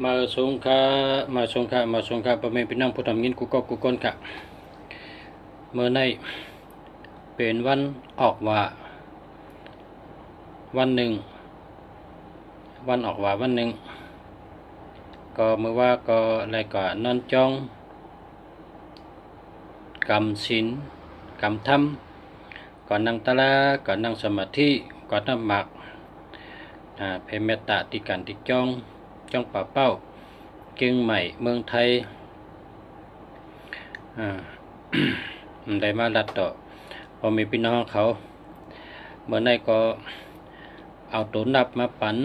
มาสงค่ะพ่อแม่พี่น้องผู้ทำยินกูก็กูก้นค่ะเมื่อในเป็นวันออกว่าวันหนึ่งก็เมื่อว่าก็อะไรก็นอนจ้องกำศีลกำธรรมก่อนนั่งตะลาก่อนนั่งสมาธิก่อนนั่งหมักเพเมตตาติกันติจ้องป่าเป้าเก่งใหม่เมืองไทยได้มาลัดต่อพอมีพี่น้องเขาเมื่อไหร่ก็เอาตัวนับมาปั่น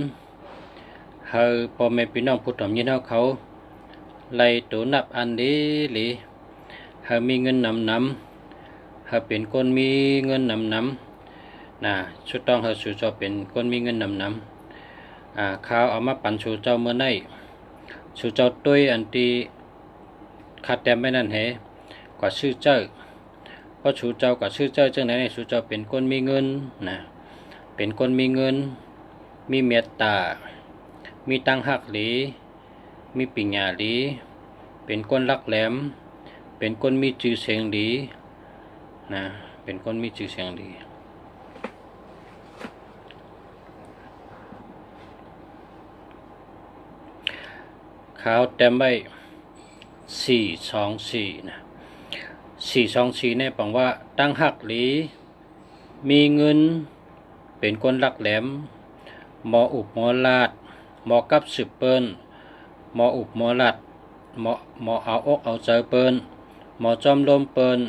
เฮาพอมีพี่น้องผู้ทำยินเขาไล่ตัวนับอันนี้หรือเฮามีเงินนำเฮาเป็นคนมีเงินนำชุดต้องเฮาสู่เจ้าเป็นคนมีเงินนำข้าวเอามาปั่นสู่เจ้าเมื่อไหร่สู่เจ้าตุ้ยอันที่ขาดแต้มไม่นั่นเหกว่าชื่อเจ้าเพราะสู่เจ้ากับชื่อเจ้าจังไหนสู่เจ้าเป็นคนมีเงินเป็นคนมีเงินมีเมตตามีตังหักหลีมีปิญญาหลีเป็นคนรักแหลมเป็นคนมีชื่อเสียงดีเป็นคนมีชื่อเสียงดีขาวเต็มใบ424424เนี่ยแปลว่าตั้งหักหลีมีเงินเป็นคนรักแหลมหมออุบหมอลาดหมอกับสืบเปิ้นหมออุบหมอลาดหมอเอาอกเอาใจเปิ้นหมอจอมลมเปิ้น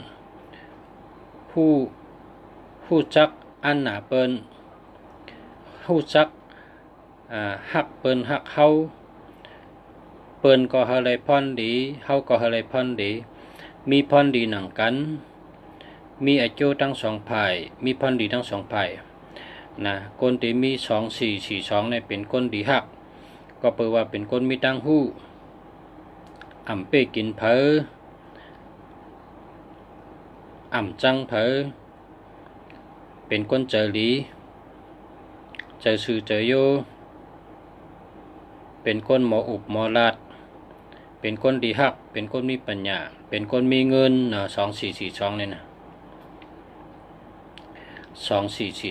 ผู้จักอันหนาเปิ้นผู้จักหักเปิ้นหักเฮาเปิ้นก็เฮาเลยพรดีเฮาก็เฮาเลยพรดีมีพรดีหนังกันมีอายุทั้งสองฝ่ายมีพรดีทั้งสองฝ่ายคนที่มี2442เนี่ยเป็นคนดีหักก็แปลว่าเป็นคนมีตังหู้อ่ำเป้กินเผออ่ำจังเผอเป็นคนเจอหลีเจอสื่อเจอโยเป็นคนหมออุบหมอลาดเป็นคนดีฮักเป็นคนมีปัญญาเป็นคนมีเงิน2442เนี่ย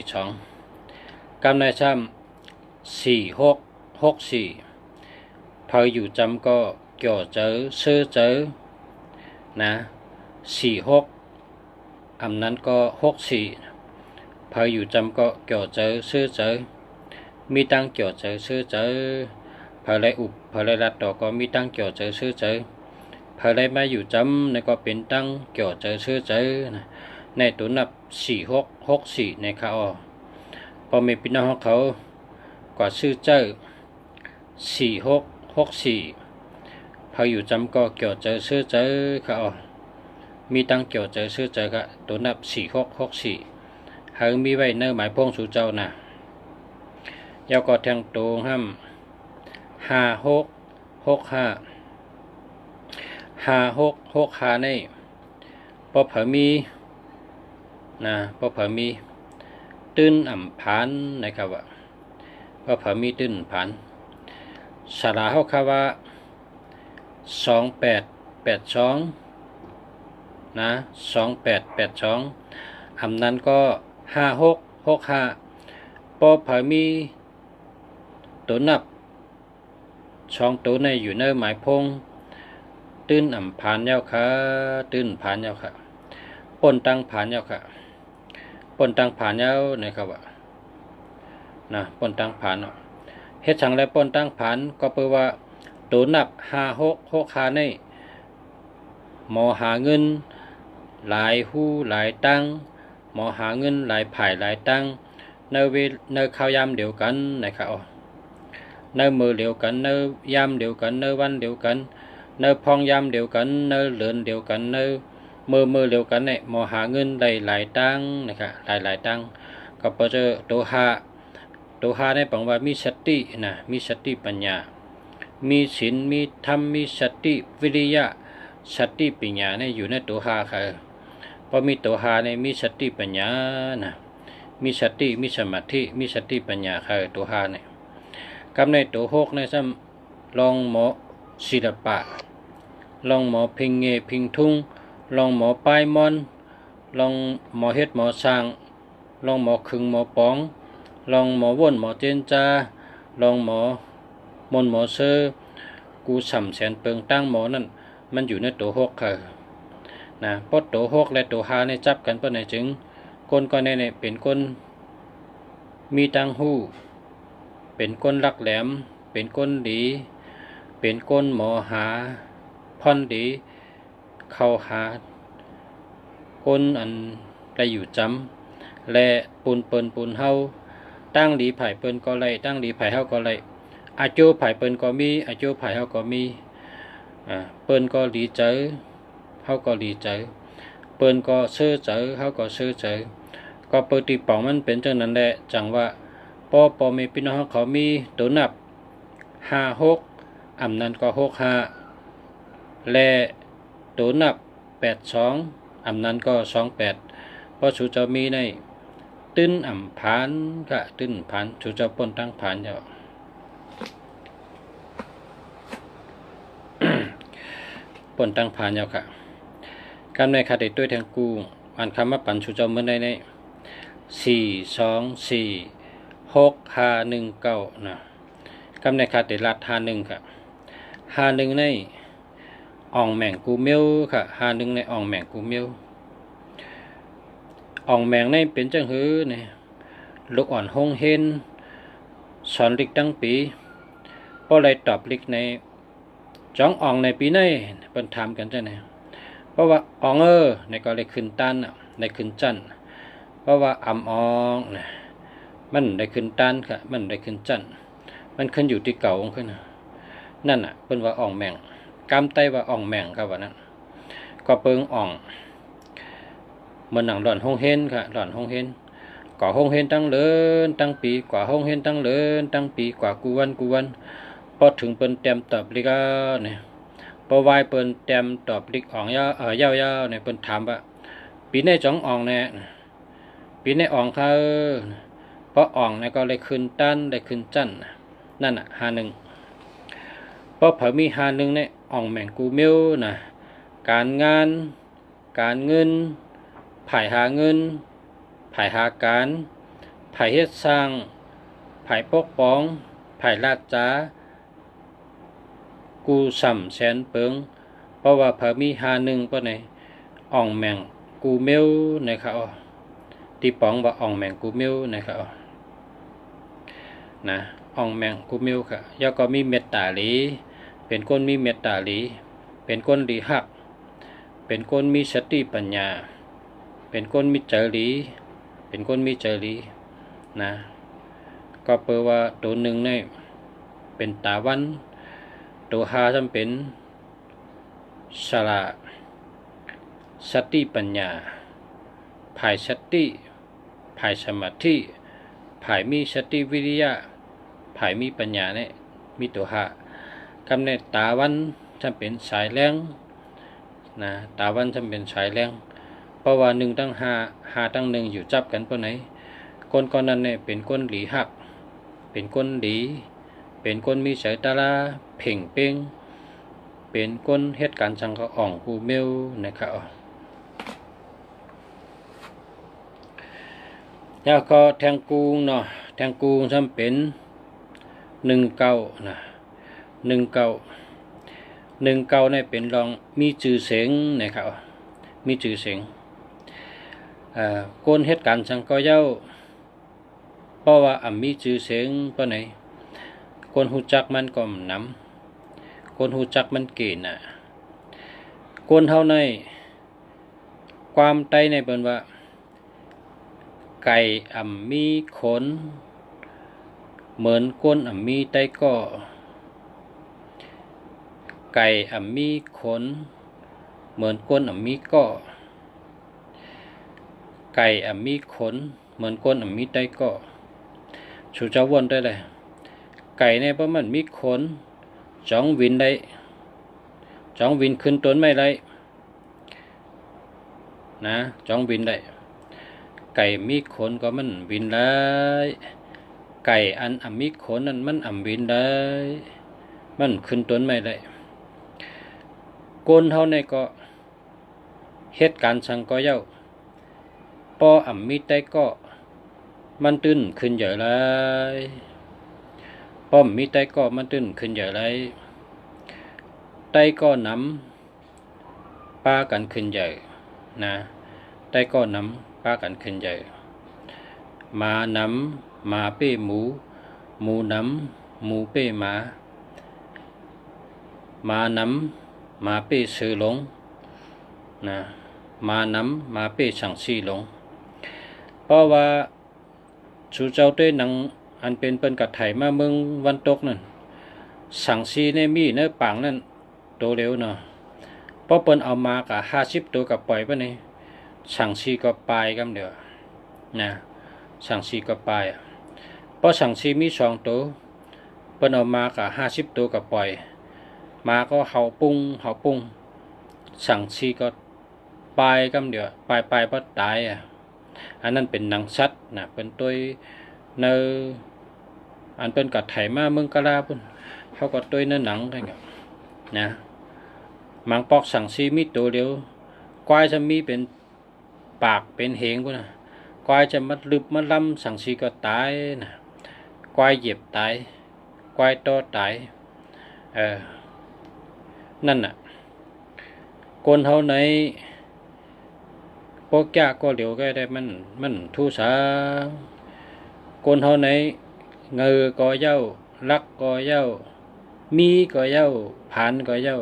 2442กำในซ้ำ4664พออยู่จำก็เกี่ยวเจอซื้อเจอ46อำนั้นก็64พออยู่จำก็เกี่ยวเจอซื้อเจอมีตังเกี่ยวเจอซื้อเจอพอไรอุบพอไรรัดต่อก็มีตังเกี่ยวเจอซื้อเจอพอไรมาอยู่จำในก็เป็นตังเกี่ยวเจอซื้อเจอในตัวนับ4664ในเขาพอมีพี่น้องเขากว่าซื้อเจอ4664พออยู่จำก็เกี่ยวเจอซื้อเจอเขามีตังเกี่ยวเจอซื้อเจอค่ะตัวนับ4664หากมีไว้เนื้อหมายพงสู่เจ้ายาวก็แทงตัวห้ำ5665ในปอเผมีปอเผมีตื้นอ่ำผานนะครับว่าปอเผมีตื้นผานสาราเฮาคาว่า28822882อำนั้นก็5665ปอเผมีตัวนับช่องตัวในอยู่ในหมายพงตื้นอ่ำผานยาวค่ะตื้นผานยาวค่ะป่นตังผานยาวค่ะป่นตังผานยาวนะครับว่าป่นตังผานเฮ็ดจังและป่นตังผานก็แปลว่าตัวนับ5665ในหมอหาเงินหลายหู้หลายตังหมอหาเงินหลายไผ่หลายตังในข้าวยามเดียวกันนะครับในมือเดียวกันในยามเดียวกันในวันเดียวกันในพองยามเดียวกันในเลือนเดียวกันในมือเดียวกันเนี่ยหมอหาเงินได้หลายตังนะครับหลายตังก็พอจะตัวหาในปังว่ามีสติมีสติปัญญามีศีลมีธรรมมีสติวิริยะสติปัญญาเนี่ยอยู่ในตัวหาค่ะพอมีตัวหาในมีสติปัญญามีสติมีสมาธิมีสติปัญญาค่ะตัวหาเนี่ยกำในตัวหกในซ้ ลองหมอศิลปะลองหมอพิงเงพิงทุ่งลองหมอป้ายมอนลองหมอเฮ็ดหมอสร้างลองหมอขึงหมอปองลองหมอว่นหมอเจนจาลองหมอมนหมอเซอร์กูสำแสนเปิงตั้งหมอนั่นมันอยู่ในตัวหกค่ะนะเพราะตัวหกและตัวหาในจับกันเพื่อในจึงคนก็ในเป็นคนมีตังหู้เป็นคนรักแหลมเป็นคนดีเป็นคนหมอหาพ่อนดีเข้าหาคนอันได้อยู่จำและปูนเปินปูนเฮาตั้งดีไผ่เปินก็ไรตั้งดีไผ่เฮาก็ไรอาโจไผ่เปินก็มีอาโจไผ่เฮาก็มีเปิ้นก็ดีใจเฮาก็ดีใจเปิ้นก็เชื่อใจเฮาก็เชื่อใจก็เปิดตีป่องมันเป็นจังนั้นแหละจังว่าปอแม่พี่น้องเขามีตัวนับ56อำนั้นก็65และตัวนับ82อำนั้นก็28เพราะสูเจ้ามีในตื้นอ่ำผานกะตื้นผานสูเจ้าป่นตั้งผานเจ้า ป่นตั้งผานเจ้าค่ะการในคติด้วยแทงกูอ่านคำว่าปันสูเจ้าเมื่อใดใน4246519นะกำในคติรัด51ค่ะ51ในอ่องแม่งกูเมียวค่ะ51ในอ่องแม่งกูเมียวอ่องแม่งในเป็นจังหือเนี่ยลูกอ่อนหงเฮนสอนลิกตั้งปีพอเลยตอบลิกในจ้องอ่องในปีในเปิ้นถามกันจังได๋เพราะว่าอ่องในก็เลยขึ้นตันในขึ้นจันเพราะว่าอ่ำอ่องมันได้ขึ้นตันค่ะมันได้ขึ้นจันมันขึ้นอยู่ที่เก่าของขึ้นนั่นน่ะเปิ้นว่าอ่องแม่งกำไตว่าอ่องแม่งครับว่านั้นก็เปิงอ่องเหมือนหนังหล่อนหงเฮนค่ะหล่อนหงเฮนก่อหงเฮนตั้งเลินตั้งปีกว่าหงเฮนตั้งเลินตั้งปีกว่ากูวันพอถึงเปิ้นเต็มตอบลิกเนี่ยพอวายเปิ้นเต็มตอบลิกอ่องยาวเนี่ยเปิ้นถามว่าปีในจ้องอ่องแน่ปีในอ่องค่ะเพราะอ่องเนี่ยก็เลยขึ้นตันได้ขึ้นจันนั่นน่ะ51เพราะเผอมี51ในอ่องแม่งกูเมียวนะการงานการเงินไผ่หาเงินไผ่หาการไผ่เฮ็ดสร้างไผ่ปกป้องไผ่ลาดจ้ากูสำแสนเปิงเพราะว่าเผอมี51ป่ะไหนอ่องแม่งกูเมียวนะครับที่ป้องว่าอ่องแม่งกูเมียวนะครับนะอ่องแม่งกูเมียวค่ะแล้วก็มีเมตตาหลีเป็นคนมีเมตตาหลีเป็นคนดีฮักเป็นคนมีสติปัญญาเป็นคนมีเจริญเป็นคนมีเจริญนะก็เปลว่าตัวหนึ่งเนี่ยเป็นตาวันตัวหาจำเป็นสละสติปัญญาภายสติภายสมาธิภายมีสติวิริยะภายมีปัญญาเนี่ยมีตัวหากำเนิดตาวันจำเป็นสายแรงนะตาวันจำเป็นสายแรงเพราะว่า1ตั้ง5ตั้ง1อยู่จับกันเพราะไหนคนก่อนนั้นเนี่ยเป็นคนหลีหักเป็นคนดีเป็นคนมีสายตาเพ่งเป้งเป็นคนเหตุการณ์สังเขาอ่องกูเมลนะครับแล้วก็แทงกูงเนาะแทงกูงจำเป็น19นะ19เนี่ยเป็นรองมีชื่อเสียงนะครับมีชื่อเสียงคนเหตุการณ์สังก็เย้าเพราะว่ามีชื่อเสียงเพราะไหนคนหูจักมันก็นำคนหูจักมันเก่งน่ะคนเท่าในความไตในเปิ้นว่าไก่มีขนเหมือนก้นมีไตก็ไก่มีขนเหมือนก้นมีก็ไก่มีขนเหมือนก้นมีไตก็ชูเจ้าวนได้เลยไก่เนี่ยเพราะมันมีขนจ้องวินได้จ้องวินขึ้นต้นไม่ได้นะจ้องวินได้ไก่มีขนก็มันวินได้ไก่อันมีขนนั้นมันวินได้ มันขึ้นต้นไม่ได้โกนเฮาในก็เหตุการณ์สังก็เย้าปออ่ำมีแต่ก็มันตื้นขึ้นใหญ่เลยป้อมมีแต่ก็มันตื้นขึ้นใหญ่เลยไต้ก็น้ำปลากันขึ้นใหญ่นะไต้ก็น้ำปลากันขึ้นใหญ่หมาน้ำหมาเป้หมูหมูน้ำหมูเป้หมาหมาน้ำหมาเป้สือหลงนะหมาน้ำหมาเป้สั่งซีหลงเพราะว่าชูเจ้าด้วยหนังอันเป็นเปิ้นกัดไถมาเมืองวันตกนั่นสั่งซีในมีเนื้อปังนั่นโตเร็วเนาะเพราะเปิ้นเอามากะ50ตัวกับปล่อยปะนี่สั่งซีก็ปลายกันเดียวนะสั่งซีก็ปลายเพราะสั่งซีมี2ตัวเปิ้นเอามากะ50ตัวกับปล่อยมาก็เห่าปุ้งสั่งซีก็ปลายกันเดียวปลายเพราะตายอันนั้นเป็นหนังสัตว์นะเป็นตัวเนื้ออันเป็นกัดไถมาเมืองกะลาปุ่นเขาก็ตัวเนื้อหนังกันนะมังปอกสั่งซีมีตัวเดียวควายจะมีเป็นปากเป็นเหงปุ่นนะควายจะมัดลึบมัดล้ำสั่งซีก็ตายนะควายเหยียบตายควายโตตายนั่นน่ะคนเท่าไหนพวกแก่ก็เหลียวก็ได้มันทุสาคนเท่าไหนเงือก็เย้าลักก็เย้ามีก็เย้าผ่านก็เย้า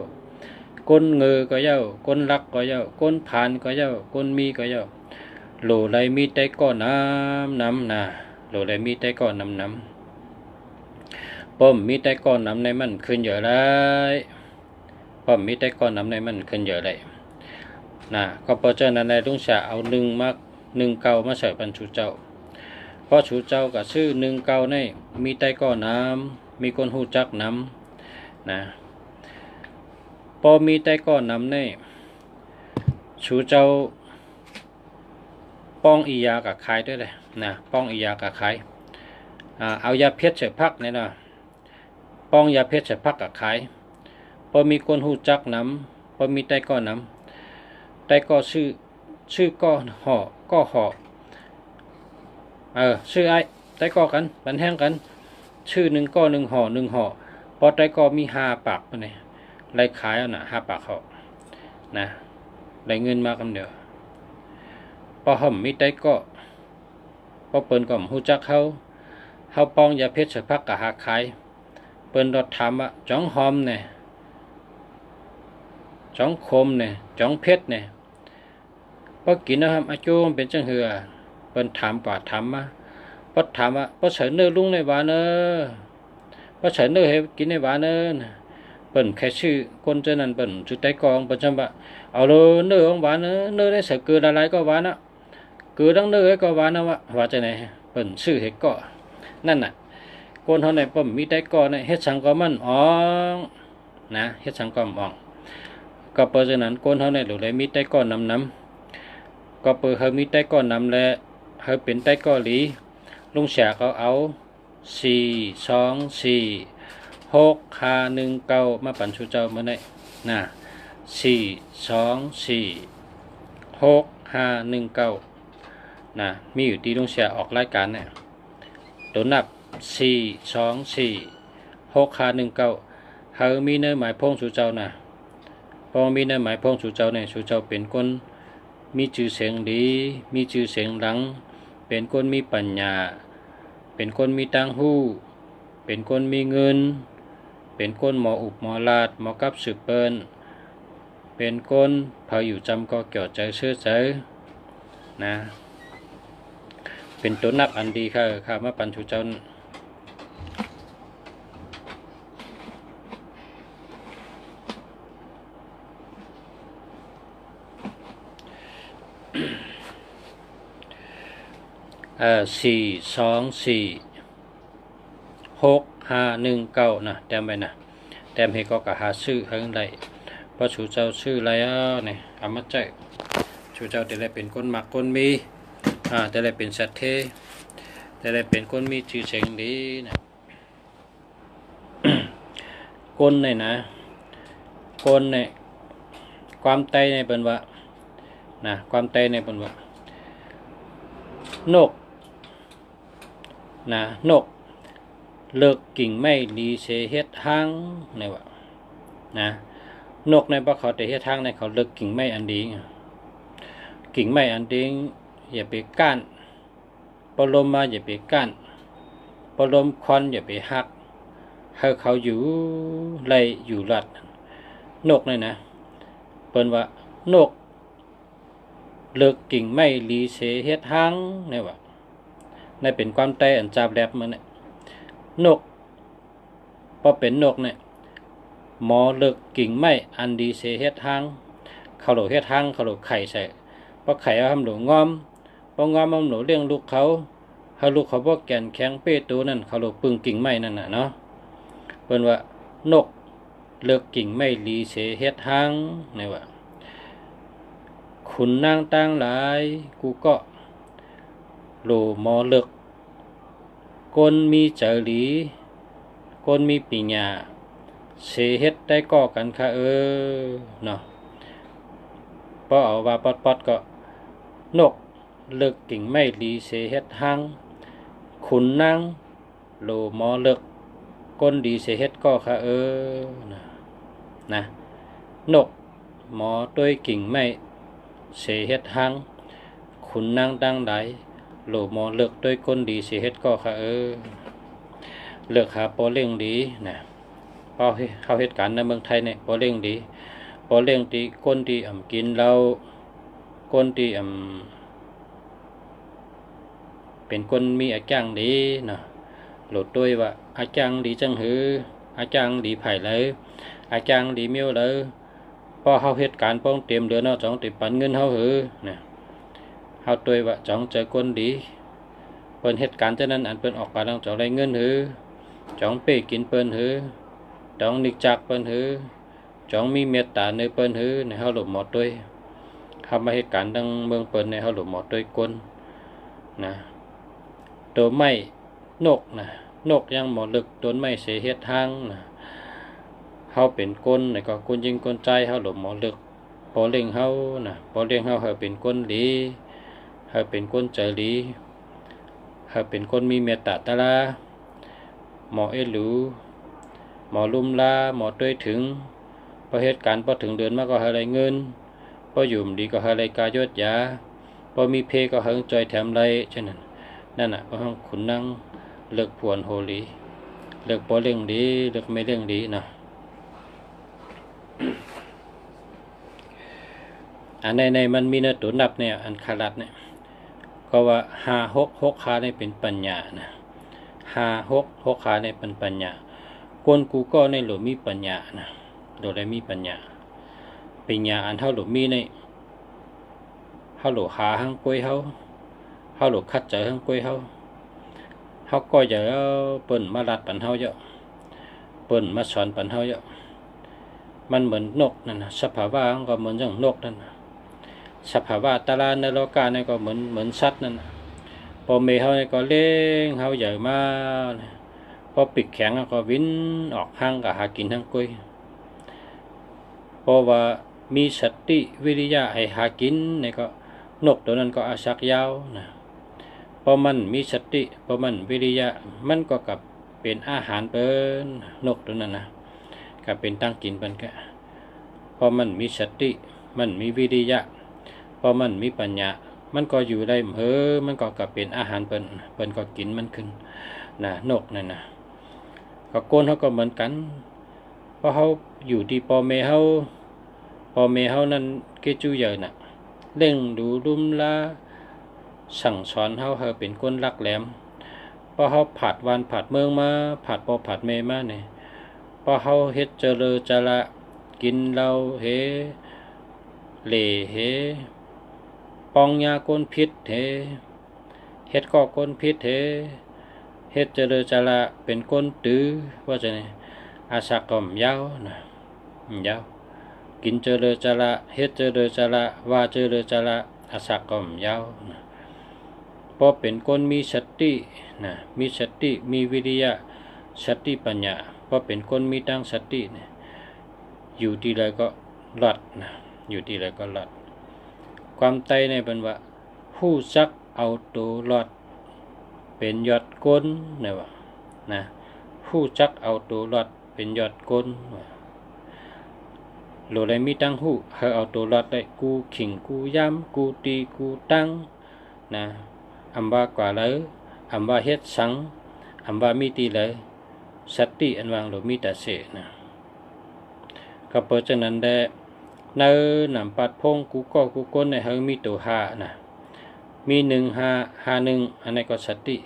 คนเงือก็เย้าคนลักก็เย้าคนผ่านก็เย้าคนมีก็เย้าโหลไรมีแต่ก้อนน้ำนะโหลไรมีแต่ก้อนน้ำป้อมมีแต่ก้อนน้ำในมันขึ้นเยอะเลยป้อมมีแต่ก้อนน้ำในมันขึ้นเยอะเลยนะก็เพราะฉะนั้นในลุงเสียเอา1 เก้ามาใส่บรรชุเจ้าเพราะชูเจ้ากับชื่อ1 เก้าในมีแต่ก้อนน้ำมีคนหูจักน้ำนะพอมีแต่ก้อนน้ำในชูเจ้าป้องอียากับใครด้วยเลยนะป้องอียากับใครเอายาเพชรเสพักเนี่ยนะป้องยาเพชรเสพักกับใครพอมีคนหูจักน้ำพอมีแต่ก้อนน้ำแต่ก็ชื่อก็ห่อชื่อไอ้แต่ก็กันบันแห้งกันชื่อ1 ก็1 ห่อพอแต่ก็มี5 ปากนี่ไรขายเอาน่ะ5 ปากเขานะได้เงินมากันเดียวพอห่มมีแต่ก็พอเปิ้นก็หูจักเขาป้องยาเพชรพักกับหาขายเปิ้นรถถามว่าจ้องหอมเนี่ยจ้องคมเนี่ยจ้องเพชรเนี่ยพอกินนะครับอาจูเป็นจังเหือเปิ้นถามมาพอถามว่าพอเฉินเนื้อลุงในหวานเนอพอเฉินเนื้อให้กินในหวานเนอเปิ้นแค่ชื่อคนเจนั้นเปิ้นจุดใต้กองเปิ้นจำว่าเอาเลยเนื้อของหวานเนอได้ใส่เกลือละลายก็หวานนะเกลือทั้งเนื้อก็หวานนะว่าจะไหนเปิ้นชื่อเฮ็ดก็นั่นน่ะคนเฮาในป้อมมีใต้กอในเฮ็ดสังก็มันอ๋องนะเฮ็ดสังก็อ่องก็เพราะฉะนั้นคนเฮาในหรือเลยมีใต้กอน้ำก็เปิดเฮามีใต้กอน้ำและเฮาเป็นใต้กอหลีลุงเสียเขาเอา4 2 4 6 5 1 9มาปั่นชูเจ้ามาได้นะ4 2 4 6 5 1 9นะมีอยู่ที่ลุงเสียออกรายการเนี่ยตัวนับ4 2 4 6 5 1 9เฮามีเนื้อหมายพงชูเจ้านะพอมีเนื้อหมายพงชูเจ้าเนี่ยชูเจ้าเป็นคนมีชื่อเสียงดีมีชื่อเสียงหลังเป็นคนมีปัญญาเป็นคนมีตังหู้เป็นคนมีเงินเป็นคนหมออุบหมอลาดหมอกับสืบเปิ้นเป็นคนพออยู่จำก็เกี่ยวใจเชื่อใจนะเป็นตัวนับอันดีค่ะมาปันชูเจ้า4 2 4 6 5 1 9นะแต้มไปนะแต้มให้ก็กะหาชื่อให้ได้เพราะชูเจ้าชื่ออะไรเนี่ยอามาใจชูเจ้าแต่ละเป็นคนมักคนมีแต่ละเป็นสัตว์เทแต่ละเป็นคนมีชื่อเสียงดีนะ กลเนี่ยนะกลเนี่ยความไตในเป็นว่านะความไตในเป็นว่านกนะนกเลิกกิ่งไม้ดีเสเฮ็ดทางในว่านะนกในบ่เขาแต่เฮ็ดทางในเขาเลิกกิ่งไม้อันดีกิ่งไม้อันดีอย่าไปก้านปลมมาอย่าไปก้านปลมคอนอย่าไปหักให้เขาอยู่ไล่อยู่รัดนกนี่นะเปิ้นว่านกเลิกกิ่งไม้ลีเสเฮ็ดทางนี่ว่าในเป็นความไตอันจาบแลบมันเนี่ยนกพอเป็นนกเนี่ยหมอเลิกกิ่งไม้อันดีเสเฮ็ดทางเขาโหลเฮ็ดทางเขาโหลไข่ใส่พอไข่เอาทำโหลงอมพองอมเอาโหลเลี้ยงลูกเขาลูกเขาบ่แก่นแข็งเป้ตูนั่นเขาโหลปึงกิ่งไม้นั่นน่ะเนาะเปิ้นว่านกเลิกกิ่งไม้ลีเสเฮ็ดทางนี่ว่าขุนนางต่างหลายกูก็โหลหมอเลิกกนมีเจรีกนมีปัญญาเสเฮ็ดได้ก่อกันค่ะเนาะพอเอาว่าปอดก็นกเลิกกิ่งไม้ลีเสเฮ็ดทางขุนนางโหลหมอเลิกก้นดีเสเฮ็ดก็ค่ะนะนกหมอด้วยกิ่งไม้เสเฮ็ดทางขุนนางดังใดโหลหมอเลิกด้วยก้นดีเสเฮ็ดก็ค่ะเลิกหาปอเล่งดีนะพอเข้าเหตุการณ์ในเมืองไทยเนี่ยปอเล่งดีปอเล่งดีก้นดีกินเราก้นดีเป็นคนมีอาจารย์ดีนะโหลดด้วยว่าอาจารย์ดีจังหืออาจารย์ดีไผ่เลยอาจารย์ดีเมียวเลยพอเขาเหตุการณ์ป้องเตรียมเดือนเนาะจ้องติดปันเงินเขาหือนะเขาด้วยว่าจ้องเจอคนดีเปิ้นเหตุการณ์เท่านั้นอันเปิ้นออกไปต้องจ้องได้เงินหือจ้องเป้กินเปิ้นหือจ้องนิกจักเปิ้นหือจ้องมีเมตตาในเปิ้นหือในเขาหลบหมดด้วยทำมาเหตุการณ์ดังเมืองเปิ้นในเขาหลบหมดด้วยคนนะตัวไม้นกนะนกยังหมอลึกต้นไม้เสเฮ็ดทางนะเฮาเป็นก้นแล้วก็ก้นยิงก้นใจเฮาหลบหมอลึกพอเลี้ยงเฮานะพอเลี้ยงเฮาเป็นก้นดีเฮาเป็นก้นใจดีเฮาเป็นก้นมีเมตตาตาลาหมอเอหลูหมอลุ่มลาหมอด้วยถึงพอเหตุการณ์พอถึงเดือนมาก็หาอะไรเงินพออยู่ดีก็หาอะไรกายศยาพอมีเพก็เฮิงจอยแถมไรฉะนั้นนั่นน่ะพอขุนนางเลิกพวนโหลีเลิกปอเรื่องดีเลิกไม่เรื่องดีนะอันในมันมีเนื้อตัวนับเนี่ยอันคารัดเนี่ยก็ว่า5-6ขาเนี่ยเป็นปัญญานะ5-6ขาเนี่ยเป็นปัญญากวนกูก็ในหลวมีปัญญานะโดยได้มีปัญญาอันเท่าหลวมีในเท่าหลวหาหังกล้วยเฮาหลคัดใจหังกล้วยเฮาก็จะเปิ้นมาลัดปันเฮาเยอะเปิ้นมาสอนปันเฮาเยอะมันเหมือนนกนั่นนะสภาวะก็เหมือนอย่างนกนั่นสภาวะตาลาในโลกาเนี่ยก็เหมือนสัตว์นั่นพอเมเฮาเนี่ยก็เลี้ยงเฮาใหญ่มาพอปิดแข็งก็วินออกห้างก็หากินทั้งกล้วยเพราะว่ามีสติวิริยะให้หากินเนี่ยก็นกตัวนั้นก็อาศักยาวนะพอมันมีสติพอมันวิริยะมันก็กับเป็นอาหารเปิ้นนกตัวนั้นนะก็เป็นตั้งกินเปิ้นก็พอมันมีสติมันมีวิริยะพอมันมีปัญญามันก็อยู่ได้มันก็กับเป็นอาหารเปิ้นก็กินมันขึ้นนะนกนั่นนะก็โกนเขาก็เหมือนกันเพราะเขาอยู่ที่พ่อแม่เขานั้นเกจูใหญ่น่ะเล่งดูลุ่มละสั่งสอนเขาเป็นคนรักแหลมพอเขาผัดวันผัดเมืองมาผัดพอผัดเมมาเนี่ยพอเขาเฮ็ดเจริญจระกินเหล้าเฮเหล่เฮปองยาก้นพิษเฮเฮ็ดก็ก้นพิษเฮเฮ็ดเจริญจระเป็นก้นตื้อว่าจะเนี่ยอาศักกมยาวนะยาวกินเจริญจระเฮ็ดเจริญจระว่าเจริญจระอาศักกมยาวนะพอเป็นคนมีสตินะมีสติมีวิริยะสติปัญญาพอ ราะเป็นคนมีตั้งสติเนี่ยอยู่ที่ไรก็รอดนะอยู่ที่ไรก็รอดความไตในเป็นว่าผู้จักเอาตัวรอดเป็นยอดก้นนะวะนะผู้จักเอาตัวรอดเป็นยอดก้นโลได้มีตั้งหูเฮาเอาตัวรอดได้กูขิงกูย้ำกูตีกูตั้งนะอำว่ากว่าเลยอำว่าเฮ็ดสังอำว่ามีตีเลยสติอันวางหรือมีแต่เสนะก็เพราะฉะนั้นได้ในนำปัดพงกูก็กูก้นในเฮามีตัวหานะมี1 5 5 1อันนี้ก็สติ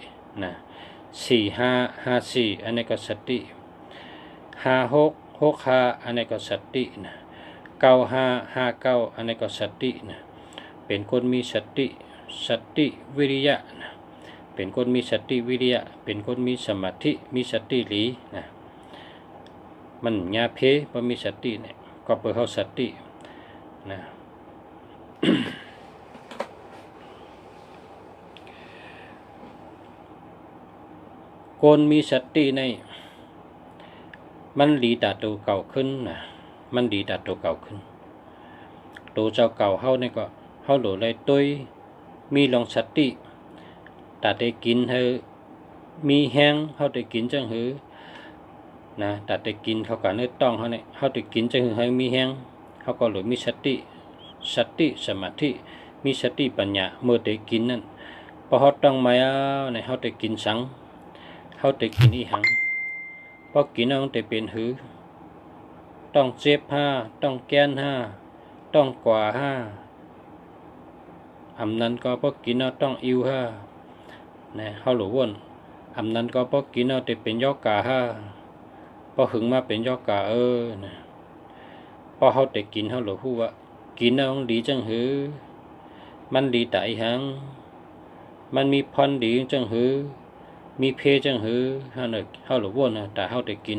นะ4 5 5 4อันนี้ก็สติ5 6 6 5อันนี้ก็สตินะ9 5 5 9อันนี้ก็สตินะเป็นคนมีสติวิริยะนะเป็นคนมีสติวิริยะเป็นคนมีสมาธิมีสติหลีนะมันญาเพบ่มีสติเนี่ยก็เปิดเฮาสตินะคนมีสติในมันดีแต่ตัวเก่าขึ้นนะมันดีแต่ตัวเก่าขึ้นตัวเจ้าเก่าเฮานี่ก็เฮาโหลเลยตุ้ยมีลองสติแต่ได้กินเฮามีแห้งเฮาได้กินจังหือนะแต่ได้กินเขาก็เนื้อต้องเฮาเนี่ยเฮาได้กินจังหือให้มีแห้งเฮาก็โหลมีสติสมาธิมีสติปัญญาเมื่อได้กินนั่นพอเฮาต้องมาเนี่ยเฮาได้กินสังเฮาได้กินอีหังพอกินเอาแต่เป็นหือต้องเจ็บต้องแก้นต้องกว่าอำนั้นก็พอกินเอาต้องอิวนะเฮาหลวนอำนั้นก็พอกินเอาแต่เป็นยอกกาพอหึงมาเป็นยอกกานะพอเฮาแต่กินเฮาหลฮู้ว่ากินเอาดีจังหือมันดีแต่อีหังมันมีพรดีจังหือมีเพจังหือเฮาหลวนนะแต่เฮาได้กิน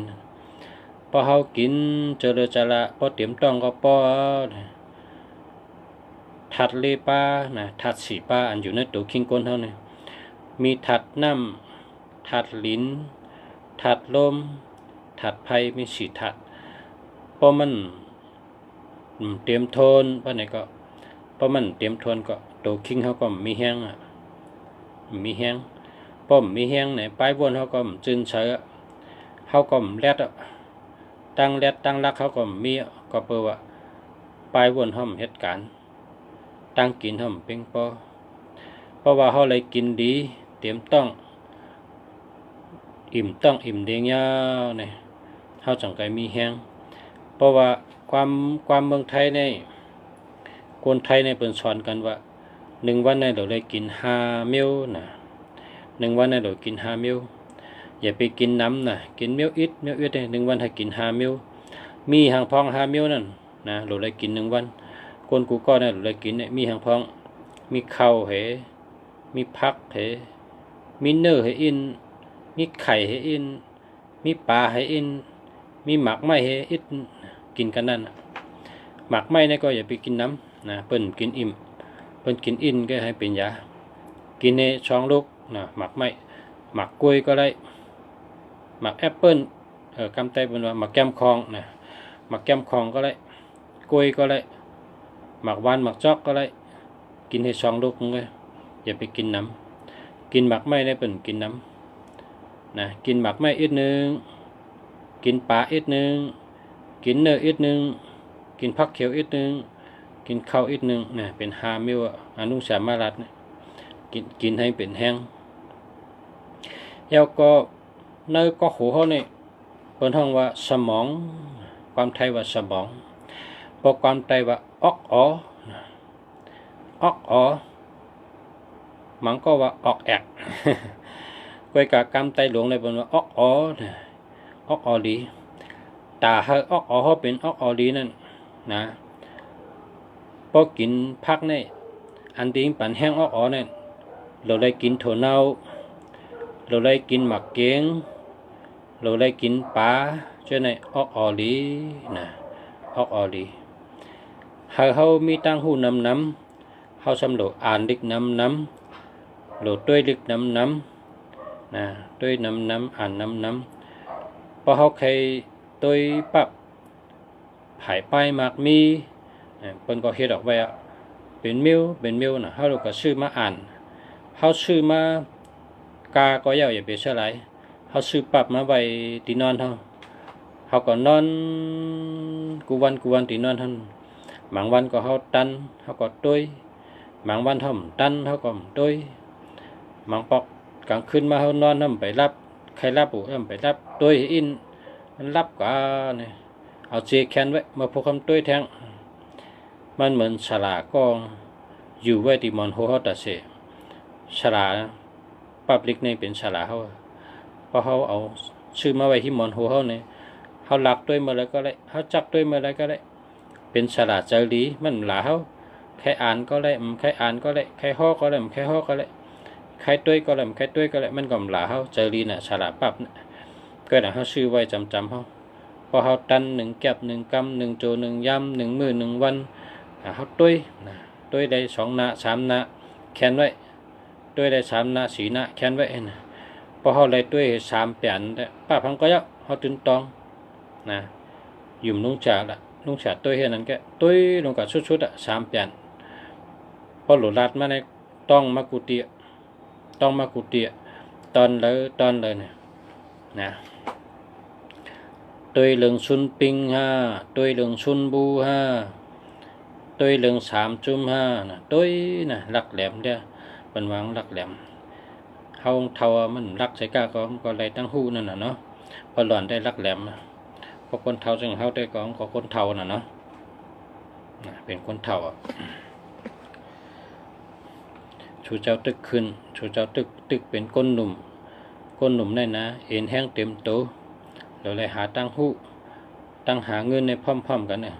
พอเฮากินเจริญจระพอเตรียมต้องก็พอถัดเลป้านะถัดสีป้าอันอยู่ในตัวคิงก้นเฮาเนี่ยมีถัดน้ำถัดลิ้นถัดลมถัดไผ่มีสีถัดพอมันเตรียมโทนพอไหนก็พอมันเตรียมโทนก็ตัวคิงเฮาก็มีแห้งมีแห้งป้อมมีแห้งเนี่ยปลายบนเขาก็จืนเสือเขาก็แรดตั้งรักเขาก็มีก็เปิดว่าปลายบนเขาเหตุการณ์ตั้งกินเขาเป็นเพราะว่าเขาเลยกินดีเตรียมต้องอิ่มเดียงยาวเนี่ยเขาจังไกมีแห้งเพราะว่าความเมืองไทยในคนไทยในเป็นสอนกันว่า1 วันในเราเลยกิน5 มื้อนะ1 วันในเรากิน5 มื้ออย่าไปกินน้ำนะกินมื้ออิดเนี่ย1 วันให้กิน5 มื้อมีหางพอง5 มื้อนั่นนะเราเลยกิน1 วันคนกูก็เนี่ยเราเลยกินเนี่ยมีหางพองมีข้าวเหมีผักเหมีเนื้อเหอินมีไข่เหอินมีปลาเหอินมีหมักไม้เหอิดกินกันนั่นหมักไม้เนี่ยก็อย่าไปกินน้ำนะเปิ้นกินอิ่มเปิ้นกินอินก็ให้เป็นยากินในช่องลูกนะหมักไม้หมักกล้วยก็ได้หมักแอปเปิ้ลกำไตเป็นว่าหมักแก้มคองนะหมักแก้มคองก็ได้กล้วยก็ได้หมักหวานหมักจอกก็ได้กินให้ช่องลูกเลยอย่าไปกินน้ำกินหมักไม้ได้เปิ้นกินน้ำนะกินหมักไม้อีกนึงกินปลาอีกนึงกินเนื้ออีกนึงกินผักเขียวอีกนึงกินข้าวอีกนึงนะเป็น5 มื้ออนุสามารัตเนี่ยกินให้เป็นแห้งแล้วก็ในก็หูเขาเนี่ยเป็นห้องว่าสมองความไทยว่าสมองพอความไทยว่าออกมันก็ว่าออกแอกกวยกับกำไตหลวงเลยเป็นว่าออกดีตาให้ออกเขาเป็นออกดีนั่นนะพอกินพักเนี่ยอันที่ปั่นแห้งออกเนี่ยเราได้กินถั่วเน่าเราได้กินหมักเกี๊ยงเราได้กินปลาช่วยในออกดีนะออกดีเขามีตั้งหูน้ำเขาสำรวจอ่านลิกน้ำโหลดด้วยลิกน้ำนะด้วยน้ำอ่านน้ำพอ อเขาเคยตัวปรับหายไปมากมีเปิ้นก็เฮ็ดออกไว้เป็นมิวนะเฮาก็ซื้อมาอ่านเฮาซื้อมากาก็ยาวอย่าไปเชื่อหลายเฮาซื้อปรับมาไว้ที่นอนเฮาก็นอนกูวันที่นอนบางวันก็เฮาตันเฮาก็ตุ้ยบางวันเฮาตันเฮาก็ตุ้ยบางปอกกลางคืนมาเฮานอนไปรับใครรับปู่ไปรับตุ้ยอินมันรับก็เนี่ยเอาเจแคนไว้มาพกคำตุ้ยแทงมันเหมือนฉลาก็อยู่ไว้ที่มอนโฮเฮาตะเสฉลาปับลิกนี่เป็นฉลาเฮาเพราะเฮาเอาชื่อมาไว้ที่มอนโฮเฮาเนี่ยเฮาหลักตุ้ยมาแล้วก็ได้เฮาจักตุ้ยมาแล้วก็ได้เป็นฉลาดเจรีมันหลาเฮาใครอ่านก็ได้ใครอ่านก็ได้ใครฮ้อก็ได้ใครฮ้อก็ได้ใครตุ้ยก็ได้ใครตุ้ยก็ได้มันก็หลาเฮาเจรีน่ะฉลาดปั๊บน่ะก็ได้เฮาชื่อไว้จำเฮาพอเฮาตัน1แก็บ1กำ1โจ1ยำ1มื้อ1วันเฮาตุ้ยนะตุ้ยได้2หน้า3หน้าแขนไว้ตุ้ยได้3หน้า4หน้าแขนไว้นะพอเฮาได้ตุ้ย3แผ่นป้าพังก็ยะเฮาตื่นตองนะยุ่มลุงจ่าละลุงจ่าตุ้ยเฮ็ดนั้นแกตุ้ยลงกับชุดๆ3แผ่นพอหลุดลัดมาในต้องมากุฏิตอนเลยนะตุ้ยเหลืองชุนปิง5ตุ้ยเหลืองชุนบู5ตุ้ยเหลือง3จุ่ม5นะตุ้ยนะลักแหลมเด้อเปิ้นวางลักแหลมเฮาเท่ามันลักใส่กาก็เลยตั้งหู้นั่นน่ะเนาะพอหล่อนได้ลักแหลมพอคนเท่าจึงเฮาได้ก็คนเท่าน่ะเนาะเป็นคนเท่าชูเจ้าตึกขึ้นชูเจ้าตึกเป็นก้นหนุ่มได้นะเอ็นแห้งเต็มโตเราเลยหาตั้งหู้ตั้งหาเงินในพร้อมๆกันเนี่ย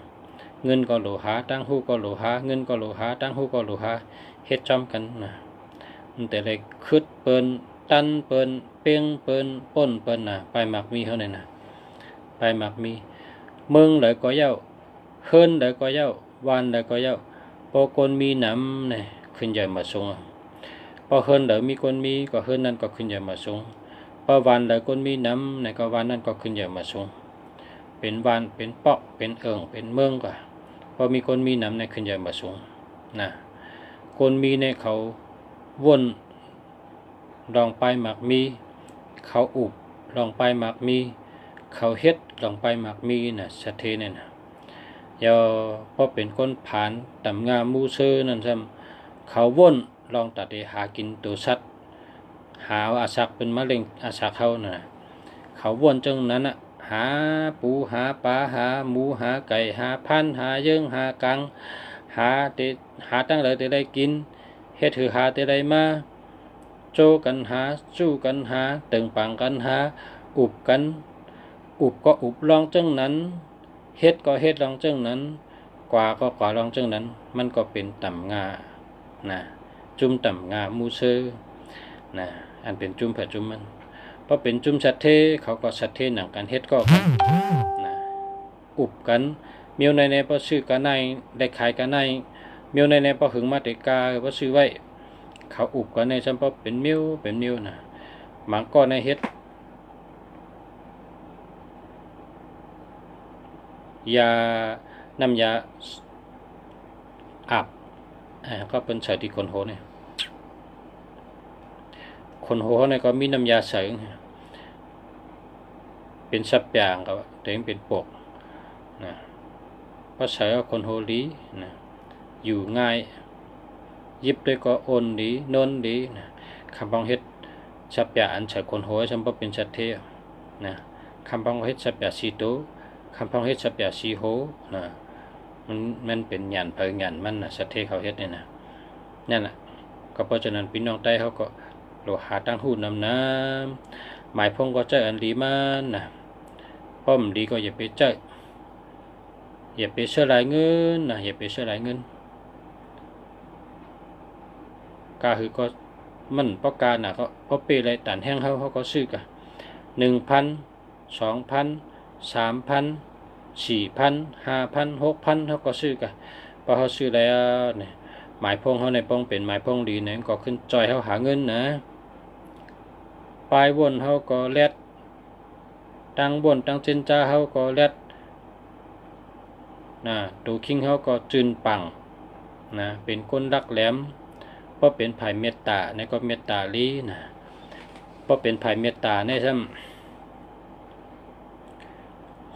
เงินก็โหลหาตั้งหู้ก็โหลหาเงินก็โหลหาตั้งหู้ก็โหลหาเฮ็ดจอมกันนะแต่เลยคึดเปิ้นตันเปิ้นเป้งเปิ้นป้นเปิ้นน่ะไปหมักมีเฮาเนี่ยนะไปหมักมีเมืองเลยก็เย้าเฮินเลยก็เย้าวานเลยก็เย้าพอคนมีน้ำเนี่ยขึ้นใหญ่มาสูงพอเฮินเลยมีคนมีก็เฮินนั่นก็ขึ้นใหญ่มาสูงพอวานเลยคนมีน้ำเนี่ยก็วานนั่นก็ขึ้นใหญ่มาสูงเป็นวานเป็นเปาะเป็นเอิงเป็นเมืองกว่าพอมีคนมีน้ำเนี่ยขึ้นใหญ่มาสูงนะคนมีเนี่ยเขาวนลองไปหมักมีเขาอุบลองไปหมักมีเขาเฮ็ดลองไปหมักมีน่ะสะเทเนี่ยนะยอพอเป็นคนผ่านต่ำงามมูเซอนั่นซ้ำเขาวนลองตัดหากินตัวสัตว์หาอาศักเป็นมะเร็งอาศักเขาน่ะเขาวนจังนั้นน่ะหาปูหาปลาหาหมูหาไก่หาพันหาเยิงหากังหาตั้งเลยแต่ได้กินเฮ็ดถือหาแต่ได้มาโจกันหาสู้กันหาตึงปังกันหาอุบกันอุบก็อุบลองจังนั้นเฮ็ดก็เฮ็ดลองจังนั้นกว่าก็กว่าลองจังนั้นมันก็เป็นต่ำงานะจุ่มต่ำงามูเซอนะอันเป็นจุ่มเผื่อจุ่มมันพอเป็นจุ่มชัดเทเขาก็ชัดเทหนังกันเฮ็ดก็กันนะอุบกันเมียวในพอซื้อกันในได้ขายกันในเมียวในพอหึงมาเตกาพอซื้อไว้เขาอุบกันในฉันพอเป็นเมียวนะหมังก็ในเฮ็ดยาน้ำยาอาบก็เป็นใส่ที่คนโหเนี่ยคนโหเนี่ยก็มีน้ำยาใส่เป็นสับยางก็แต่ยังเป็นปกนะเพราะใส่คนโหดีนะอยู่ง่ายยิบด้วยก็โอนดีโน้นดีนะคำพองเฮ็ดสับยาอันใส่คนโหฉันพอเป็นสัตเทนะคำพองเฮ็ดสับยาสีโตคำพองเฮ็ดสับยาสีโหนะมันเป็นหยันเผยหยันมันนะสัตเทเขาเฮ็ดเนี่ยนะนั่นแหละก็เพราะฉะนั้นพี่น้องใต้เขาก็โลหาตั้งหูน้ำหมายพงก็เจออันดีมันนะป้อมดีก็อย่าไปเจออย่าไปเชื่อหลายเงินนะอย่าไปเชื่อหลายเงินกาคือก็มันป้อการนะเขาพอเปอะไรตันแห้งเขาก็ซื้อกัน1,000 2,000 3,000 4,000 5,000 6,000เขาก็ซื้อกันพอเขาซื้อแล้วเนี่ยหมายพงเขาในป้องเป็นหมายพงดีเนี่ยก็ขึ้นจอยเขาหาเงินนะปลายวนเขาก็แลด ตั้งบนตั้งเจนจ้าเฮาก็แลดนะตูคิงเฮาก็จืนปังนะเป็นคนรักแหลมเพราะเป็นไผ่เมตตาในก็เมตตาลีนะเพราะเป็นไผ่เมตตาในซ้ำ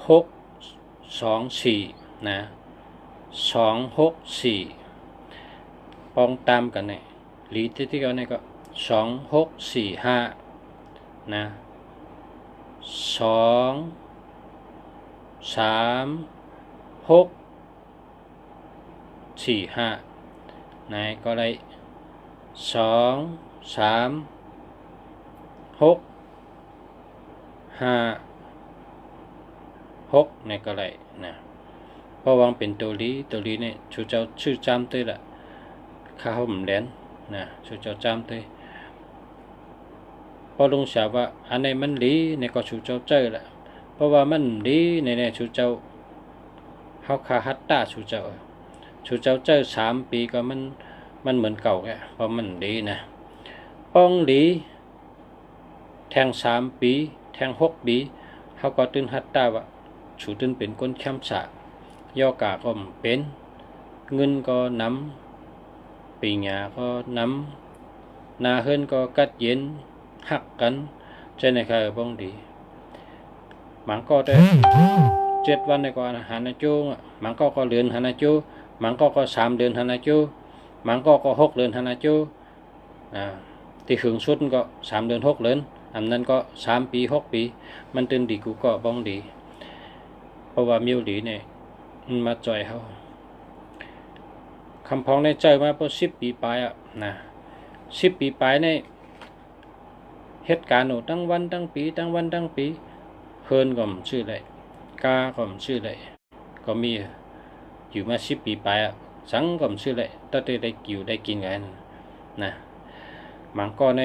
624นะ264ปองตามกันเนี่ยหลีที่เขาเนี่ยก็2645นะ23645นะก็ได้23656เนี่ยก็ได้นะเพราะวางเป็นตัวลีเนี่ยชูเจ้าชื่อจำตัวละข้าเขาผมแดนนะชูเจ้าจำตัวพอลงฉาว่าอันไหนมันลีเนี่ยก็ชูเจ้าเจอละเพราะว่ามันลีเนี่ยชูเจ้าเฮาคาฮัตตาชูเจ้าเจอ3 ปีก็มันเหมือนเก่าแกเพราะมันลีนะป้องลีแทง3 ปีแทง6 ปีเฮาก็ตื่นฮัตตาว่าชูตื่นเป็นคนแคมป์สะย่อกาก็เป็นเงินก็น้ำปีหญ้าก็น้ำนาเฮิรนก็กัดเย็นหักกันใช่ไหมครับบ้องดีมันก็ได้7 วันในก่อนหันจูมันก็เดือนหันจูมันก็3 เดือนหันจูมันก็6 เดือนหันจูที่ถึงสุดก็3 เดือน 6 เดือนอันนั้นก็3 ปี 6 ปีมันตื่นดีกูก็บ้องดีเพราะว่ามิวดีเนี่ยมันมาจ่อยเขาคำพ้องในใจมาพอ10 ปีไปนะ10 ปีไปในเหตุการณ์ตั้งวันตั้งปีเฮิรนก็ชื่ออะไรกาก็ชื่ออะไรก็มีอยู่มา10 ปีไปสังก็ชื่ออะไรตั้งแต่ได้กิวได้กินกันนะมันก็ใน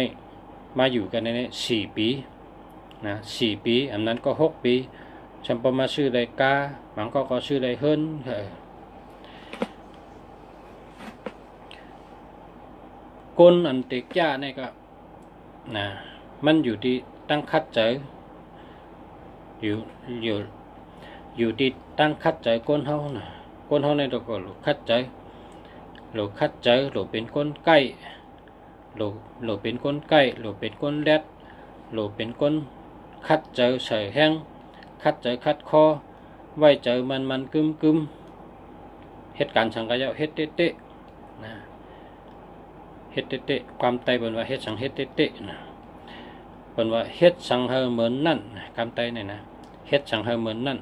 มาอยู่กันใน4 ปีนะ4 ปีอันนั้นก็6 ปีฉันพอมาชื่ออะไรกามันก็ชื่ออะไรเฮิรนกลอันเตก้าเนี่ยก็นะมันอยู่ที่ตั้งคัดใจอยู่ที่ตั้งคัดใจก้นเฮานะก้นเฮาในตัวก็หลุดคัดใจหลุเป็นก้นใกล้หลุดเป็นก้นใกล้หลุดเป็นก้นแรดหลุดเป็นก้นคัดใจใส่แห้งคัดใจคัดคอไว้ใจมันกึมเหตุการณ์สังกายเฮ็ดเตะนะเฮ็ดเตะความไตบนว่าเฮ็ดสังเฮ็ดเตะนะบนว่าเฮ็ดสังเฮเหมือนนั่นความไตเนี่ยนะเฮ็ดสังเฮเหมือนนั่น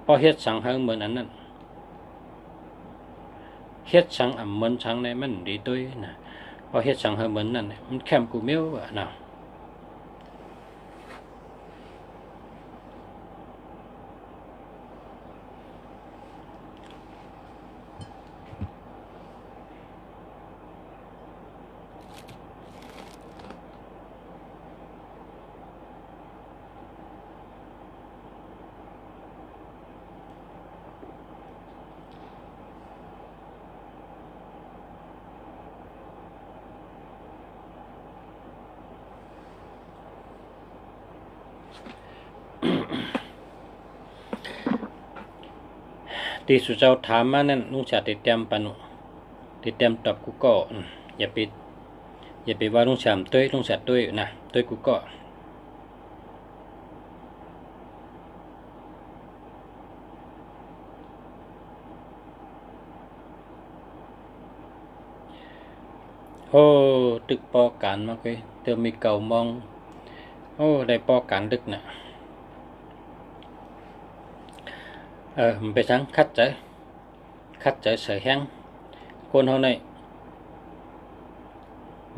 พอเฮ็ดสังเฮเหมือนอันนั้นเฮ็ดสังเหมือนสังในมันดีตัวนะพอเฮ็ดสังเฮเหมือนนั่นมันแคมกูเมียวนะที่สุเจ้าถามมานั่นลุงชาติเตรียมปนุติเตรียมตอบกูก็อย่าไปว่าลุงชามตุ้ยลุงชาตุ้ยนะตุ้ยกูก็โอ้ตึกปอการมาคุยเติมมีเก่ามองโอ้ได้ปอการดึกนะมันไปทั้งคัดใจใส่แห้งคนเฮาใน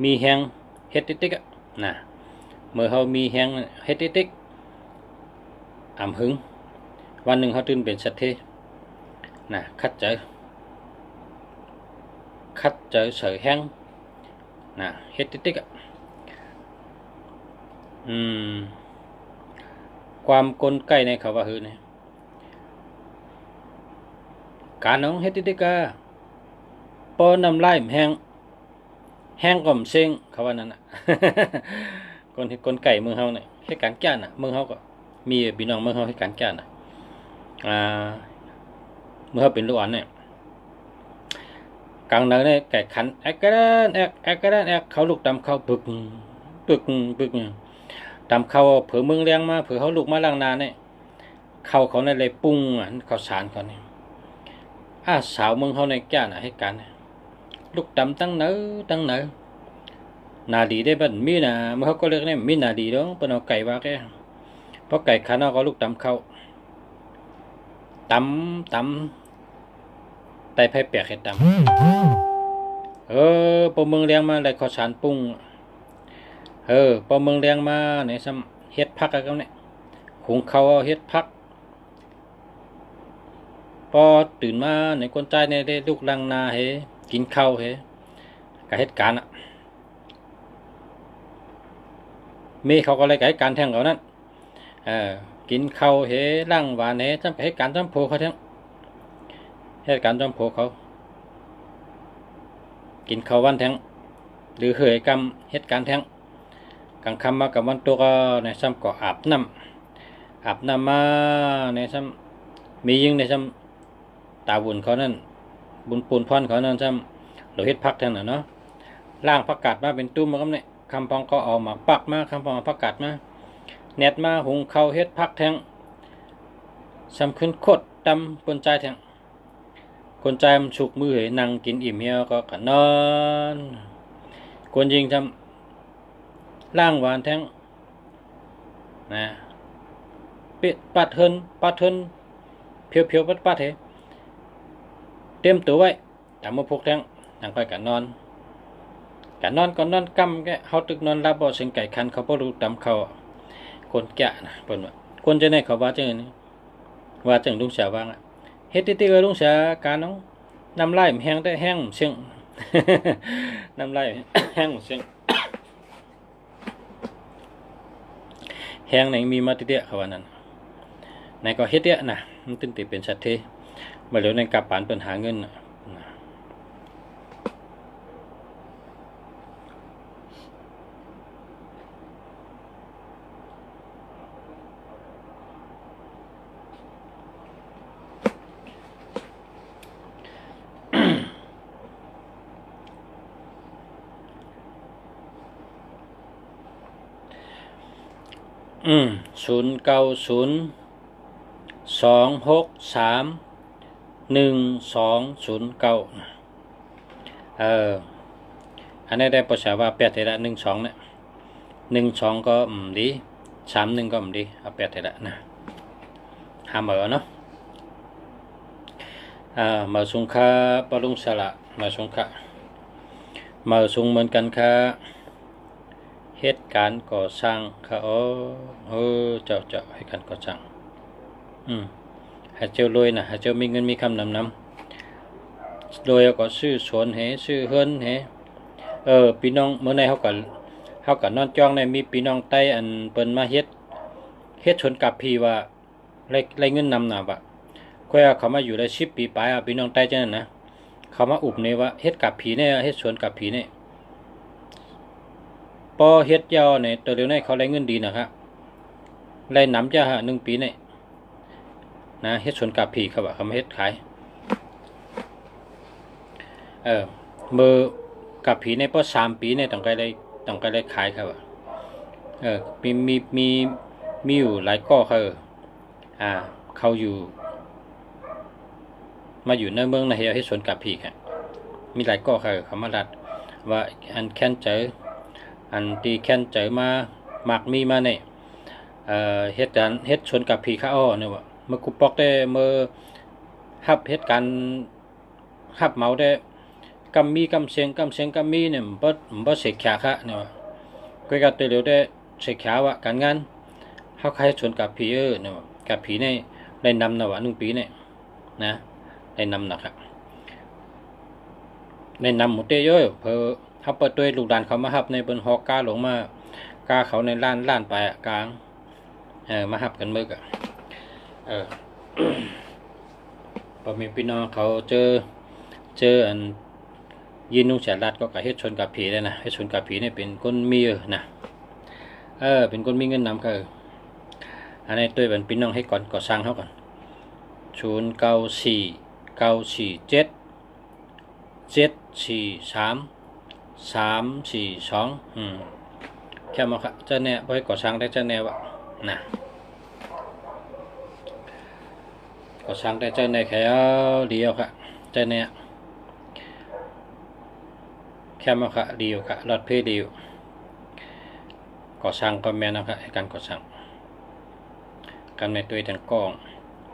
มีแห้งเฮ็ดติ๊กนะเมื่อเฮามีแห้งเฮ็ดติ๊กหึงวันหนึ่งเฮาตื่นเป็นสัตว์เทนะคัดใจใส่แห้งนะเฮ็ดติ๊กความกลไกในเขาว่าหือเนี่ยการน้องเฮ็ดติ๊กปอน้ำลายแห้งก่อมเซ็งเขาว่านั่นน่ะคนไก่เมืองเฮาเนี่ย เหตุการณ์แก่น่ะเมืองเขาก็มีพี่น้องเมืองเขาเหตุการณ์แก่น่ะเมื่อเขาเป็นลูกอ่อนเนี่ยกลางนั้นเนี่ยแก่ขันแอกกระดานแอกแอกกระดานแอกเขาลูกตำเขาปึกปึกปึกตำเขาเผื่อเมืองเลี้ยงมาเผื่อเขาลูกมาล่างนาเนี่ยเขาในเลยปุ้งเขาสารเขาเนี่ยสาวเมืองเขาในแก่น่ะเหตุการณ์ลูกตำตั้งเนื้อนาดีได้บัดมีนะเมื่อเขาก็เรียกเนี่ยมีนาดีแล้วเป็นเอาไก่ว่าแกเพราะไก่ขันเอาเขาลูกตำเขาตไตไผ่เปียกเห็ดตำพอเมืองเลี้ยงมาเลยขอสารปุ้งพอเมืองเลี้ยงมาเนี่ยซ้ำเฮ็ดพักกันเนี่ยหุงเขาเฮ็ดพักพอตื่นมาในคนใจในได้ลูกลังนาเฮกินข้าวเฮกับเหตุการณ์มีเขาก็เลยกับเหตุการณ์แทงเขานั้นกินข้าวเฮล่างหวานเฮจำเหตุการณ์จำโพเขาทั้งเหตุการณ์จำโพเขากินข้าววันแทงหรือเหยกรรมเหตุการณ์แทงกลางค่ำมากับวันตัวก็ในซ้ำก็อาบน้ำมาในซ้ำมียิงในซ้ำตาบุญเขานั่นบุญปูนพรเขานั่นซ้ำเราเฮ็ดพักแทงน่ะเนาะล่างผักกาดมาเป็นตุ้มมาครับเนี่ยคำพองก็เอามาปักมาคำพองผักกาดมาเน็ตมาหุงข้าวเฮ็ดพักแทงซ้ำขึ้นโคตรดำปนใจแทงคนใจมันฉุกมือเหยนั่งกินอิ่มเหี่ยวก็นอนคนยิงทำล่างหวานแทงนะปิดปัดเฮินเพียวปัดเหเตรียมตัวไว้แต่มาพกแทงนั่งค่อยกันนอนก่อนนอนกำแกเขาตึกนอนรับบ่เสียงไก่คันเขาบ่รู้ตำเขาคนแก่นะเปิ้นว่าคนจะได้เขาว่าจังนี้ว่าจังลุงเสียว่างเฮ็ดติๆลุงเสียการน้องน้ำลายแห้งได้แห้งเสียง น้ำลายแห้งเสียง แห้งไหนมีมาติเดียเขาว่านั้นไหนก็เฮ็ดเดียนะมันตึงติเป็นสัตว์เทมาเหลียวในกับปานเปิ้นหาเงิน0902631209อันนี้ได้ภาษาว่า8เท่า12เนี่ย12ก็ดี31ก็ดีเอา8เท่านะหาเหมือเนาะมาสุงค่าปรุงสละมาสุงค่ามาสุงเหมือนกันค่ะเหตุการณ์ก่อสร้างค่ะเจ้าให้การก่อสร้างให้เจ้ารวยนะให้เจ้ามีเงินมีคำนำรวยก็ซื้อสวนเหซื้อเฮือนเหพี่น้องเมื่อในเขาก็นอนจ้องในมีพี่น้องใต้อันเปิ้นมาเฮ็ดชนกับพี่ว่าไรเงินนำน่ะว่าก็เขามาอยู่ได้10 ปีไปพี่น้องใต้จังนั้นนะเขามาอุบเนี่ยว่าเฮ็ดกับผีเนี่ยเฮ็ดสวนกับผีเนี่ยพอเฮ็ดยาวเนี่ยตัวเดียวเนี่ยเขาได้เงินดีนะครับได้นำจ้า1 ปีเนี่ยนะเฮ็ดสวนกับผีเขาว่าเขามาเฮ็ดขายมือกับผีเนี่ยพอ3 ปีเนี่ยต้องไปได้ขายครับมีอยู่หลายก้อเขาอยู่มาอยู่ในเมืองในเฮ็ดสวนกับผีครับมีหลายก้อเขามาดัดว่าอันแค้นเจออันตีแค้นเจอมาหมักมีมาเนี่ยเฮ็ดสวนกับผีข้าเนี่ยว่าเมื่อกุปอกได้เมื่อฮับเฮ็ดการฮับเมาได้กำมีกำเสียงกำมีเนี่ยบ่เสกขาค่ะเนี่ยก็กะตัวเดียวได้เสกขาว่าการงานเฮาใครชวนกับผีเนี่ยกับผีเนี่ยได้นำนะว่า1 ปีเนี่ยนะได้นำนะครับได้นำหมดเด้อเพิ่นเฮาเปิดด้วยลูกดานเขามาฮับในเปิ้นฮอกกาลงมากาเขาในล้านไปกลางมาฮับกันมึกพอมีพี่น้องเขาเจออันยินนุ่งแสนรัดก็กับเฮ็ดชนกับผีเลยนะเฮ็ดชนกับผีเนี่ยเป็นคนมีนะ เป็นคนมีเงินนำค่ะอันนี้ตัวเป็นพี่น้องให้ก่อนก่อสร้างเขาก่อน0949474332แค่มาค่ะเจ้าเนี่ยไว้ก่อสร้างได้เจ้าเนี่ยวะนะก่อสร้างได้เจ้าเนี่ยแค่เดียวค่ะเจ้าเนี่ยแค่มาค่ะเดียวค่ะรถเพเดียวก่อสร้างก็แม่นะครับการก่อสร้างกันในตัวทางกล้อง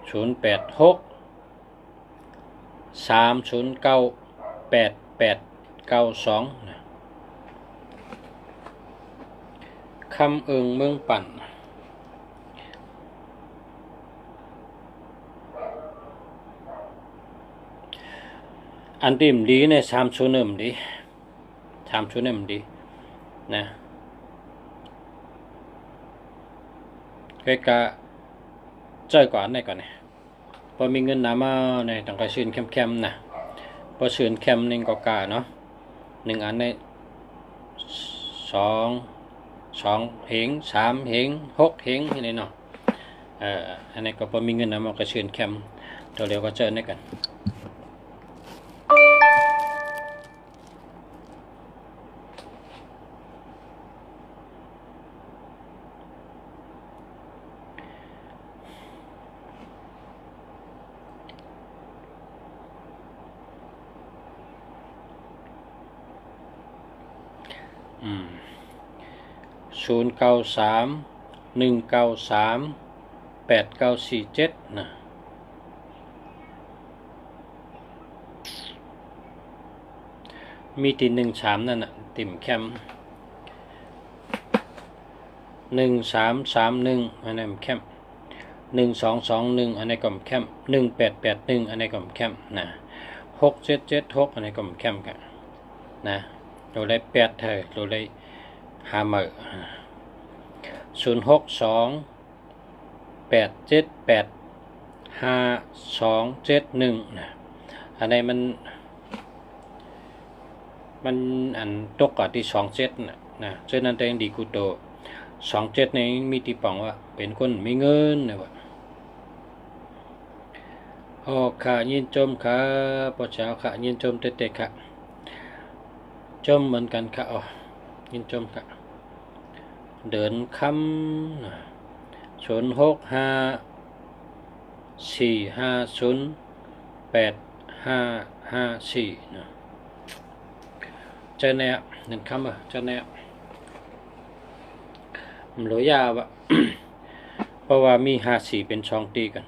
0863098892คำเอิงเมืองปั่นอันที่มดีเนี่ย301ดี301ดีนะก็จ้อยกว่าอันไหนก่อนเนี่ยพอมีเงินน้ำมาเนี่ยต้องการซื้อเข้มๆนะพอซื้อเข้มนึงก็กาเนาะ1อันใน2เหง3เหง6เหงที่ไหนเนาะอันนี้ก็พอมีเงินน้ำมาก็ซื้อเข้มตัวเดียวก็เจอได้กัน0931938947นะมีตี13นั่นน่ะติ่มแคม1331อันนั้นแคม1221อันนี้ก็แคม1881อันนี้ก็แคมนะ6776อันนี้ก็แคมกันนะเราได้8เท่าเราได้5มื้อ0628785271นะอันนี้มันอันตกกับที่27นะฉะนั้นแต่ยังดีกูโต27นี่มีที่ปองว่าเป็นคนมีเงินนะว่าค่ะยินชมค่ะพ่อเช้าค่ะยินชมเตะๆค่ะชมเหมือนกันค่ะยินชมค่ะเดินคำ0654508554นะเจ้าแน่เดินคำเจ้าแน่มันรู้ยาวะ เพราะว่ามี54เป็น2ตีกัน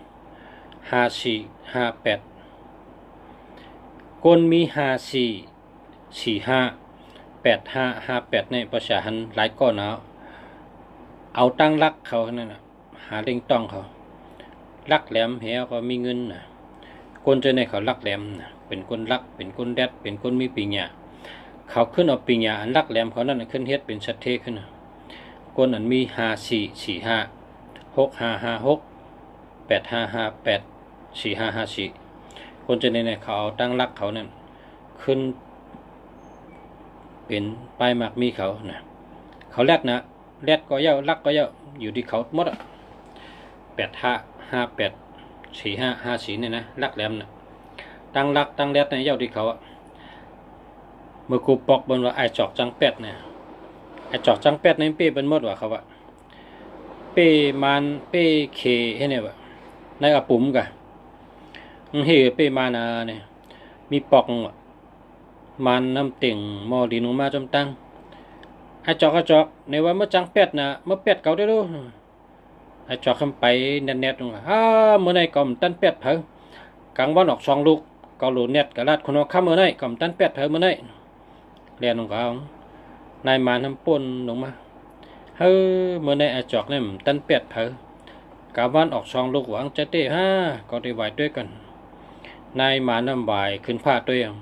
5458คนมี54458558ในภาษาหันหลายก้อนเอาตั้งรักเขานั่นน่ะหาเล่งต้องเขารักแหลมเหี่ยวก็มีเงินน่ะคนจะในเขารักแหลมน่ะเป็นคนรักเป็นคนแดดเป็นคนมีปีญาเขาขึ้นเอาปีญาอันรักแหลมเขานั่นขึ้นเฮ็ดเป็นสัตเทขึ้นน่ะคนอันมี544565585584คนจะในเขาเอาตั้งรักเขานั่นขึ้นเป็นป้ายมากมีเขาน่ะเขาแรดนะแรดก็เย้ารักก็เย้าอยู่ที่เขาหมด85584554เนี่ยนะรักแหลมนะตั้งรักตั้งแรดในเย้าที่เขาเมื่อกูปอกบนว่าไอจอกจังเป็ดเนี่ยไอจอกจังเป็ดในเป้เป็นหมดว่าเขาว่าเป้มันเป้เคให้เนี่ยว่าในอาปุ่มกะเฮ้เป้มานาเนี่ยมีปอกมันน้ำเต่งมอดินลงมาจมตั้งไอจอกในว่าเมื่อจังเป็ดนะเมื่อเป็ดเก่าได้ดูไอจอกขึ้นไปเน็ตลงเมื่อไหร่ก่อมตันเป็ดเผอกลางวันออก2 ลูกเกาหลูเน็ตกระลาดคนเอาข้ามเมื่อไหร่ก่อมตันเป็ดเผอเมื่อไหร่เรียนของเขานายมาทำป่นลงมาเมื่อไหร่ไอจอกเนี่ยตันเป็ดเผอกลางวันออก2 ลูกหวังจะเตะก็ได้ไหวด้วยกันนายมาน้ำไหวขึ้นผ้าตัวเอง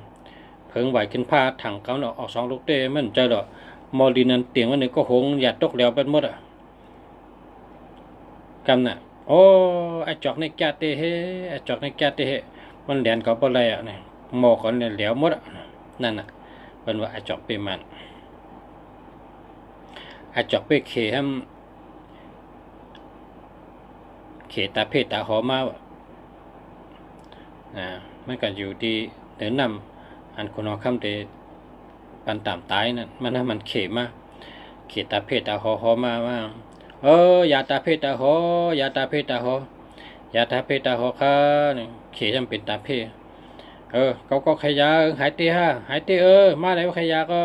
เพิ่งไหวขึ้นผ้าถังเขาเนาะออก2 ลูกเตะมันเจอดอกมอดินันเตียงวันนี้ก็หงหยาดตกแล้วเป็นหมดกันน่ะโอ้ไอจอกในแก่เตะไอจอกในแก่เตะมันเหรียญเขาบ่ไรเนี่ยหมอเขาเนี่ยเหลวหมดนั่นน่ะเป็นว่าไอจอกเป็นมันไอ อาจอกไปเขให้เขตาเพศตาหอมามันก็อยู่ที่เดินนำอันคนเอาคำเตปันตามตายนั่นมันเขมาเขตาเพศตาหอมาว่าอย่าตาเพศตาหออย่าตาเพศตาหออย่าตาเพศตาหอค่ะเขจำเป็นตาเพศเขาก็ขยาหายเตหายเตมาไหนว่าขยาก็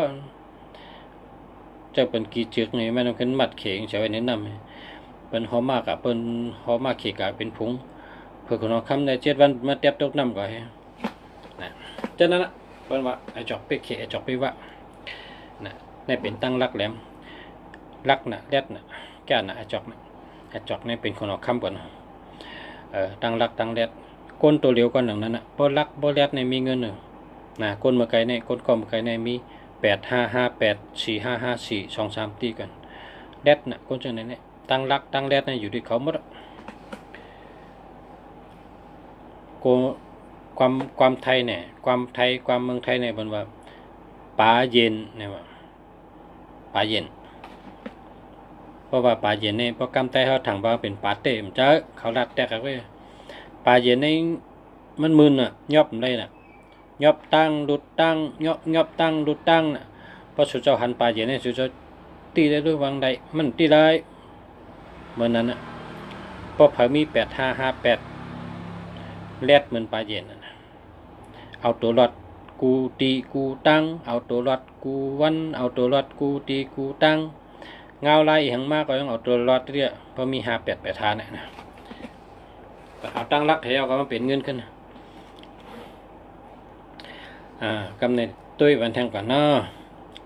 เจ้าเป็นกีจึกนี่มันต้องขึ้นมัดเข่งเฉยแนะนำเป็นหอมากอะเป็นหอมากเข่งกะเป็นผงเพื่อคนเอาคำใน7 วันมาเตียบตกน้ำก่อนนะจากนั้นละเป็นว่าไอจอกไปเข่ไอจอกไปว่านะในเป็นตั้งรักแหลมรักนะแรดนะแก่นะไอจอกนี่เป็นคนเอาคำก่อนตั้งรักตั้งแรดก้นตัวเหลียวก่อนหนึ่งนั้นนะบ่รักบ่แรดในมีเงินหนึ่งนะก้นเมื่อไกลในก้นก้อมเมื่อไกลในมี8558455423ตีกันแรดนะก้นจังไหนเนี่ยตั้งรักตั้งแรดเนี่ยอยู่ที่เขาหมดความไทยเนี่ยความเมืองไทยเนี่ยเป็นว่าป่าเย็นเนี่ยว่าป่าเย็นเพราะว่าป่าเย็นเนี่ยเพราะกำไตเขาถังว่าเป็นป่าเต็มจ้าเขาลัดแตกกันไว้ป่าเย็นนี่มันมึนอ่ะยอบได้น่ะยอบตั้งดุดตั้งยอบตั้งดุดตั้งน่ะเพราะสุเจ้าหันป่าเย็นเนี่ยสุเจ้าตีได้ด้วยวางใดมันตีได้เหมือนนั้นน่ะเพราะเผามี8558แรดเหมือนป่าเย็นน่ะเอาตัวรอดกูตีกูตั้งเอาตัวรอดกูวันเอาตัวรอดกูตีกูตั้งเงาลายหังมากก็ยังเอาตัวรอดเรียเพราะมี58ทานนะเอาตั้งรักให้เอาก็มาเป็นเงินขึ้นกำเนิดตุ้ยวันแทงก่อนเนาะ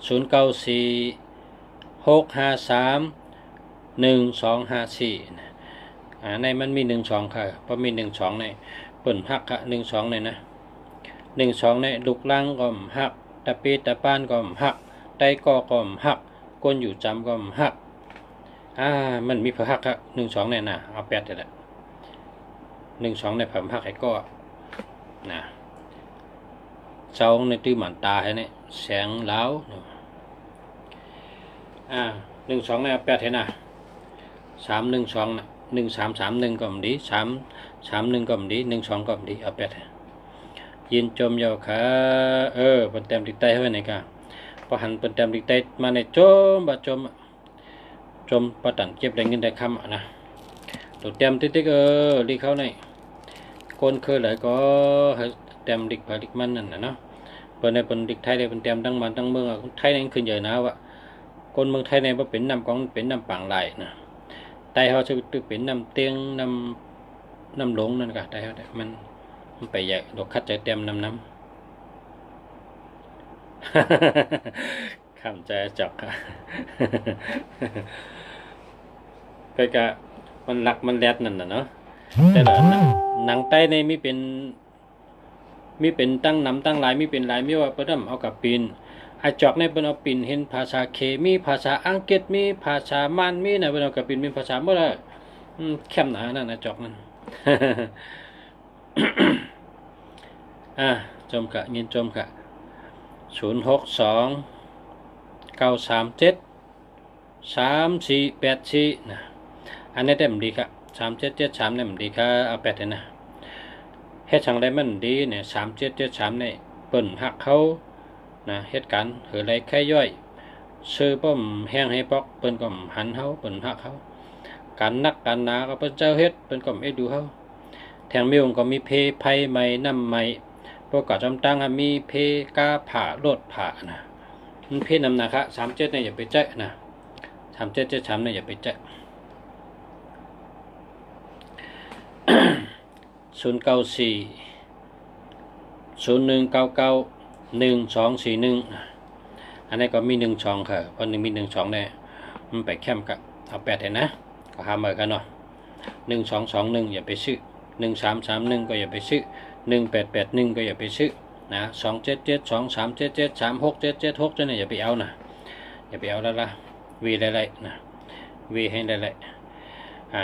0946531254ในมันมี12ค่ะเพราะมี12ในเปิ่นหักค่ะ12ในนะ12ในลูกลังก็หักตะปีตะป้านก็หักไตก็หักก้นอยู่จำก็หักมันมีพหักค่ะ12ในนะเอา8เถอะ12ในผมหักไอ้ก็นะ2ในตื้อหมันตาให้เนี่ยแสงเล้า12ใน8เห็นนะ312นะ1331ก็ดี331ก็ดี12ก็ดีเอา8ยินจมยาวขาเป็นเต็มติ๊กไตให้ไว้ไหนกันพอหันเป็นเต็มติ๊กไตมาในจมบะจมประตันเก็บได้เงินได้คำนะตัวเต็มติ๊กรีเขาในก้นเคยเลยก็เต็มดิกผลิกมันนั่นนะเนาะเป็นดิกไทยเลยเป็นเต็มตั้งมันตั้งเมืองไทยนั่นขึ้นใหญ่นะวะคนเมืองไทยในว่าเป็นน้ำของเป็นน้ำปังไหลนะไตเขาจะเป็นน้ำเตียงน้ำหลงนั่นกันไตเขามันไปใหญ่ดอกคัดใจเต็มน้ข้ามใจจอกค่ะก็กะมันหลักมันแรดนั่นน่ะเนาะแต่ละหนังไตในมีเป็นตั้งน้ำตั้งลายมีเป็นลายมีว่าเพิ่นเอากับปีนอาจอกในเพิ่นเอาปีนเห็นภาษาเคมีภาษาอังกฤษมีภาษามานมีนะเพิ่นเอากับปีนมีภาษาบ่ได้เข้มหนานั่นอาจอกนั่น จมกะยินจมกะ0629373484นะอันนี้ได้มันดีครับ3773เนี่ยมันดีครับเอา8เลยนะเฮ็ดทางใดมันดีเนี่ย3773เนี่ยเปิ้นหักเขานะเหตุการณ์เหือไรแค่ย่อยซื้อป้อมแห้งให้ปอกเปิ้นก็หันเขาเปิ้นหักเขาการนักการนาก็เปิ้นเจ้าเฮ็ดเปิ้นก็ไม่ดูเขาแทงมิวก็มีเพไผใหม่น้ำใหม่พวกก็จำตั้งมีเพกาผ่าโลดผ่านะมันเพนำนะคะ37เนี่ยอย่าไปแจ๊ะนะ3773เนี่ยอย่าไปแจ๊ะ09401991241อันนี้ก็มี12ค่ะเพราะ1มี12เนี่ยมันไปแคมกับเอา8เห็นนะก็หามากันเนาะ1221อย่าไปซื้อ1331ก็อย่าไปซื้อ1881ก็อย่าไปซื้อนะ277237736776จะเนี่ยอย่าไปเอานะอย่าไปเอาแล้วล่ะวีอะไรๆนะวีให้อะไร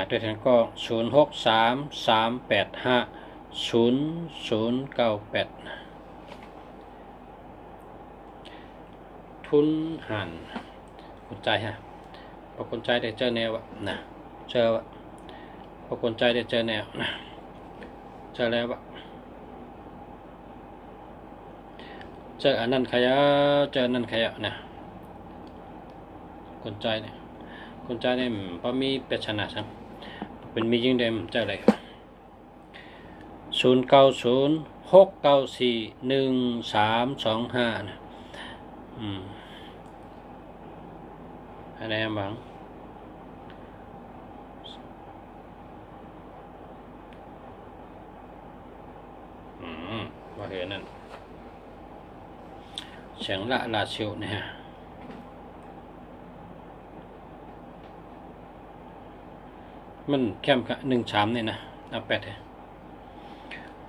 ด้วยกันก็0633850098ทุนหันหัวใจฮะ อคนใจได้เจอแนวนะเจอพอคนใจได้เจอแนวนะเจอแล้วเจออันนั้นขยะเจออันนั้นขยะนะคนใจเนี่ยคนใจเนี่ยพอมีเป็ดชนะครับเป็นมียิ่งเดิมเจออะไร0906941325นะอะไรบ้างว่าเห็นนั่นเสียงละลาชิวเนี่ยมันแคมกะ13เนี่ยนะเอา8เลย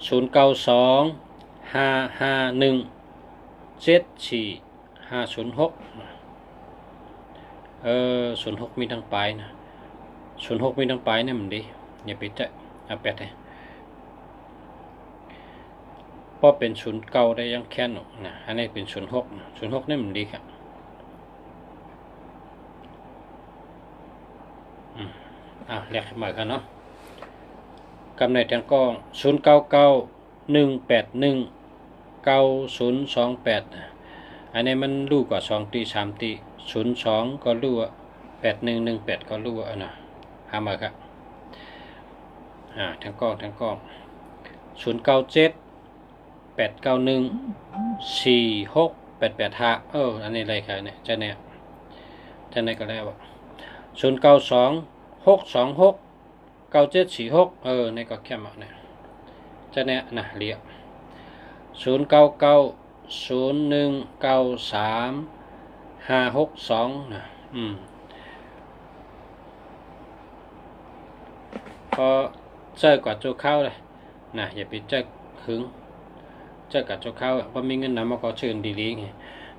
092551745606มีทั้งปลายนะ06มีทั้งปลายเนี่ยมันดีอย่าไปจะเอา8เลยเพราะเป็น09ได้ยังแค่นนะอันนี้เป็น06นี่มันดีครับเรียกมากันเนาะกำเนิดทางกล้อง0991819028อันนี้มันรู้กว่า2ตี3ตี02ก็รู้ว่า8118ก็รู้ว่านะหามาครับทางกล้อง0978914688อันนี้อะไรครับเนี่ยจะเนี่ยก็แล้ว0926269746นี่ก็แค่มาเนี่ยจะเนี่ยนะเรียก0990193562นะพอเจอกว่าโจเข้าเลยนะอย่าไปเจอหึงเจอกับโจเข้าพอมีเงินนำมาก็เชิญดีๆไง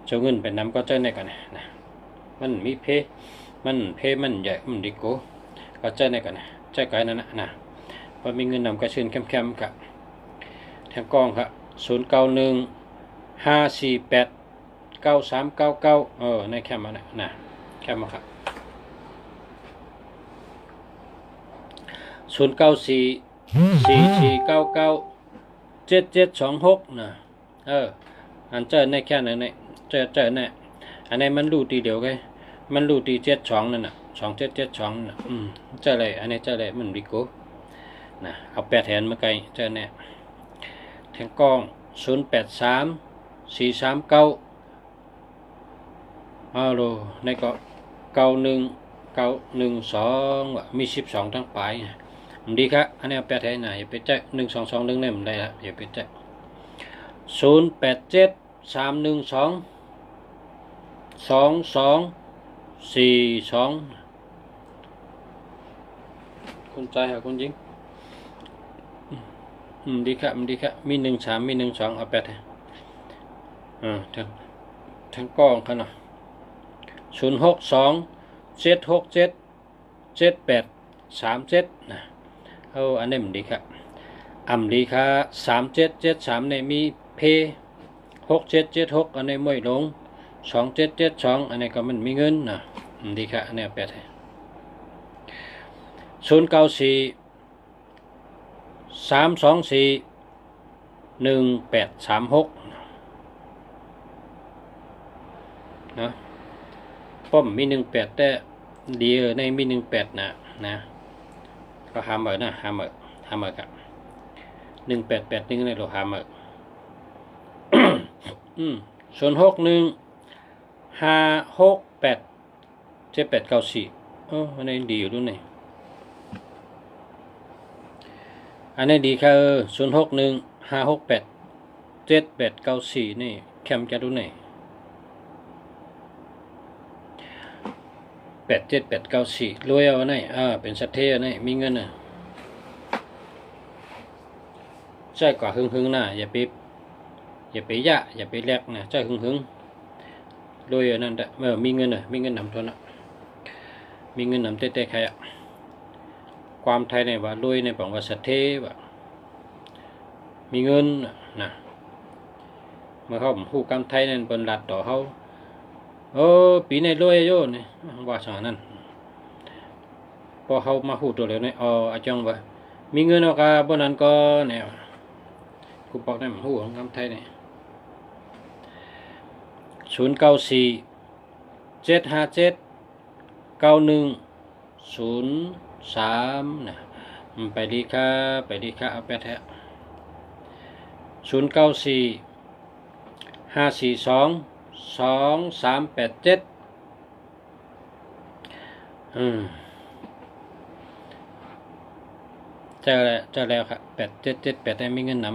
โจเงินเป็นนำก็เจอในกันนะมันมีมันใหญ่มันดีโก้ก็เจอในกันเจอกันนั่นนะพอมีเงินนำก็เชิญเข้มๆกับแทงกล้องครับ0915489399ในแคมมานะแคมมาครับ0944997726นะอันเจอในแค่นั้นเนี่ยเจอเนี่ยอันนี้มันรู้ทีเดียวไงมันรู้ที72นั่นน่ะ2772น่ะเจออะไรอันนี้เจออะไรมันบิโก้นะเอา8แทนมาไกลเจอเนี่ยแทงกล้อง083439โลในก็91912มี12ทั้งปลายมันดีครับอันนี้เอา8แทนนะอย่าไปแจ้1221เนี่ยมันได้ละอย่าไปแจ้0873122242คนใจหาคนยิงดีครับมี13มี12เอา8ทั้งกล้องครับเนาะ0627677837นะอันนี้มันดีครับดีครับ3773เนี่ยมีเพ6776อันนี้ไม่ลง2772อันนี้ก็มันมีเงินนะดีครับอันนี้8ให้0943241836นะป้อมมี18แต่ดีในมี18นะก็หาเหมือนนะหาเหมือนกับ1881ในเราหาเหมือน0615687894อันนี้ดีอยู่ด้วยนี่อันนี้ดีค่ะ0615687894นี่แคมจะดูไหน87894รวยเอาไหนเป็นสัตเทนี่มีเงินน่ะใช่กว่าหึงนะอย่าไปอย่าไปแลกนะใช่หึงรวยนั่นแต่มีเงินน่ะมีเงินนำทุนน่ะมีเงินนำเต้ใครความไทยในว่ารวยในบอกว่าสัตเทว่ามีเงินนะเมื่อเขาผู้กำไทยนั่นเป็นหลัดต่อเขาปีในรวยโย่นี่ว่าสานั้น อเขามาหูตัวเลยเนี่ยอาจังวะมีเงินเอากาบนนั้นก็เนี่ยกูบอกได้มันหูของคำไทยเนี่ย0947579103นะไปดีค่ะเอาไปแท้0945422387เจอแล้วครับ8778ได้มีเงินนำ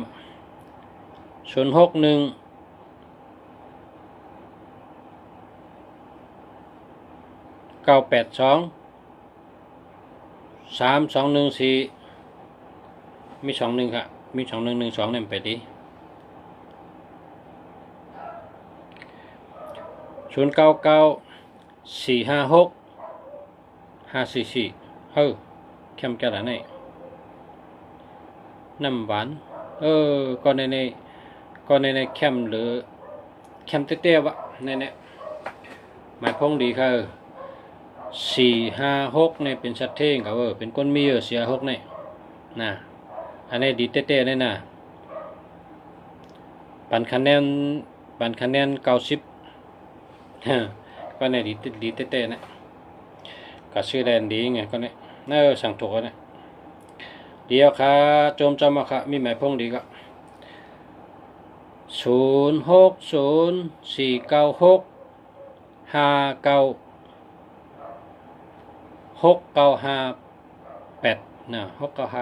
0619823214มี21ครับมี2112เนี่ยไปดี09945654เข้มแก่ละนี่น้ำหวานก็ในเข้มหรือเข้มเตี้ยๆวะในหมายพงดีค่ะ456เนี่ยเป็นชัดเท่งเขาเป็นก้นมี456เนี่ยนะอันนี้ดีเต้ๆเลยนะปันคะแนน90ก็ในดีเต้ๆนะก็ชื่อแลนดีไงก็เนี่ยสั่งถูกนะเดี๋ยวค่ะโจมจอมค่ะมีหมายพงดีก็0604965968นะ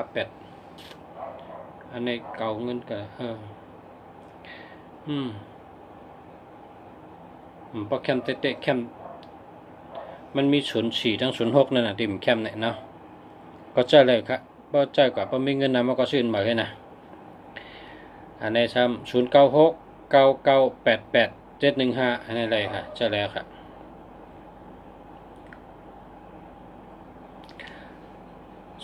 6958อันนี้เก่าเงินก็พอแคมเตะแคมมันมี04ทั้ง06นั่นน่ะที่มันแคมเนี่ยเนาะก็ใจเลยครับบ่ใจกว่าบ่มีเงินนำมันก็ซื้อมาเลยนะอันนี้ซ้ำ0969988715อันนี้เลยค่ะใจแล้วครับ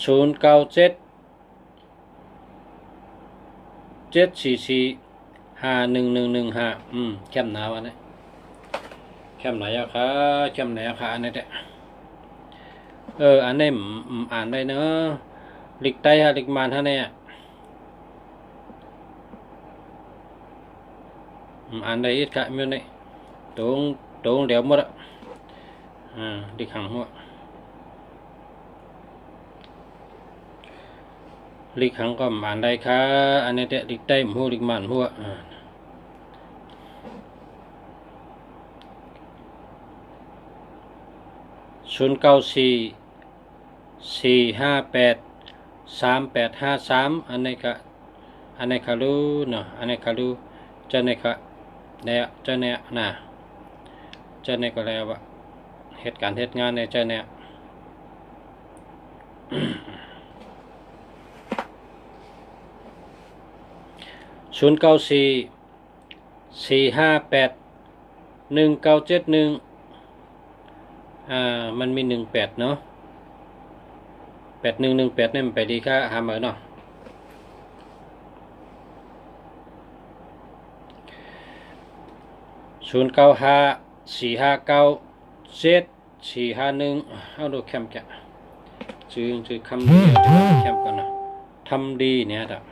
0977445115แคมหนาวอันนี้แคมไหนอะคะแคมไหนอะคะอันนี้แหละอันนี้อ่านได้เนอะลิกไตฮะลิกมานฮะเนี่ยอ่านได้อีกค่ะมีนี่ตรงเดี๋ยวหมดอ่ะลิกหังหัวลิกหังก็อ่านได้ค่ะอันนี้เด็กลิกไตหัวลิกมานหัว0944583853อันนี้ค่ะรู้เนาะอันนี้ค่ะรู้เจ้าเนี่ยค่ะเนี่ยเจ้าเนี่ยนะเจ้าเนี่ยก็แล้วว่าเหตุงานในเจ้าเนี่ย0944581971มันมี18เนาะ8118นี่มันไปดีค่ะหามาเนาะ0954597451เอาดูแคมจะชื่อคำเดียวเดี๋ยวแคมกันนะทำดีเนี่ยครับ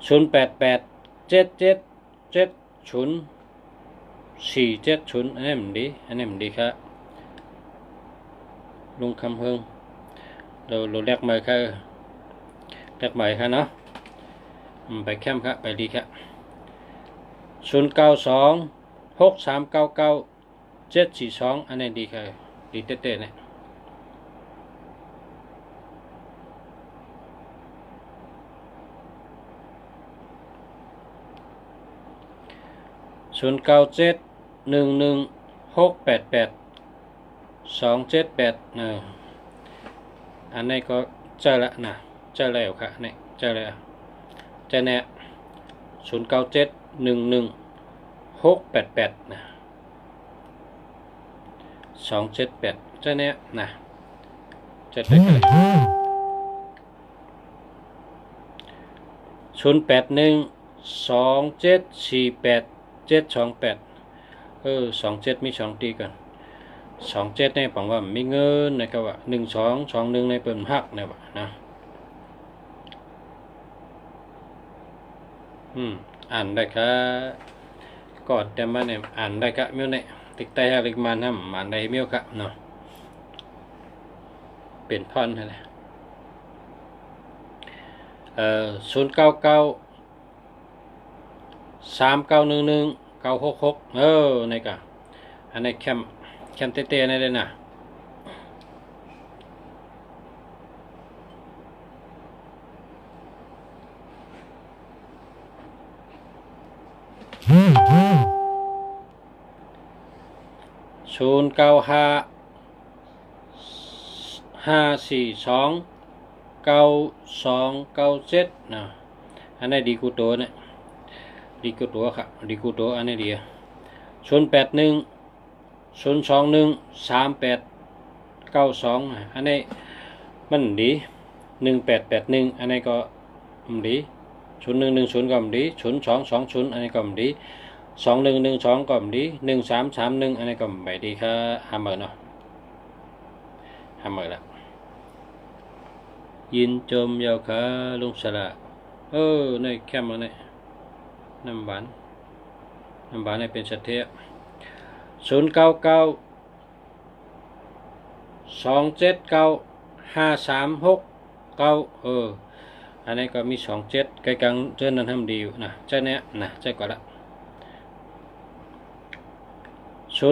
0887770470อันนี้มันดีครับลุงคำเฮงเราแลกใหม่ค่ะเนาะไปแคมครับไปดีครับ0926399742อันนี้ดีค่ะดีเต้ๆเนี่ย09711688278278อันนี้ก็เจอแล้วนะเจอแล้วค่ะนี่เจอแล้วเจอเนี่ย09711688นะ278เจอเนี่ยนะเจอได้กัน081274872827มี2ตีกัน 27เนี่ยผมว่ามีเงินนะครับว่า1221ในเปิ่นฮักเนี่ยว่านะอ่านได้ครับก่อนแต่มาเนี่ยอ่านได้ครับมิ้วเนี่ยติ๊กใต้ฮาริกมันอ่านได้มิ้วครับเนาะเป็นท่อนนะ099 3911 966ในกะอันนี้แคมเต้ๆในเลยนะ095 542 9297นะอันนี้ดีกูโตเนี่ยดีกูโตครับดีกูโตอันนี้ดี081 021 3892อันนี้มันดี1881อันนี้ก็ดี0110ก็ดี0220อันนี้ก็ดี2112ก็ดี1331อันนี้ก็ไม่ดีครับ50,000เนาะ50,000ละยินจมยาวขาลุงสละในแคมป์นี่น้ำหวานนี่เป็นสัตว์เทีย099 279 5369อันนี้ก็มี27ใกล้กลางเจ้านั้นทำดีอยู่นะเจ้าเนี้ยนะเจ้าก่อนละ061 510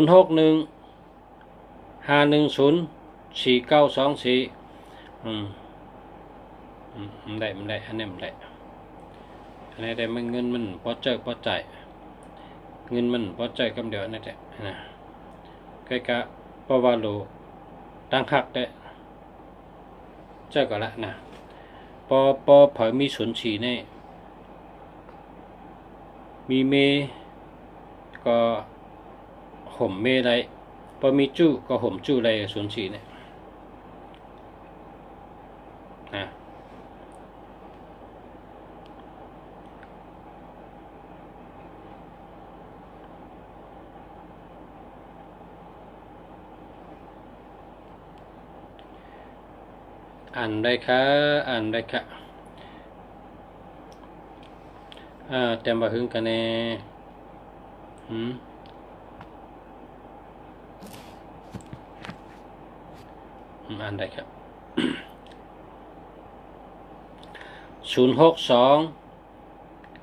4924มันได้อันนี้มันได้อันนี้ได้มันเงินมันพอเจอพอใจเงินมันพอใจกำเดียวนั่นแหละนะใกล้กะเพราะว่าโลตั้งหักได้เจ้าก่อนละนะพอเผยมี04เนี่ยมีเมก็ห่มเมไรพอมีจู้ก็ห่มจู้ไร04เนี่ยนะอ่านได้ค่ะเต็มบ่หึงกันแน่อ่านได้ครับ062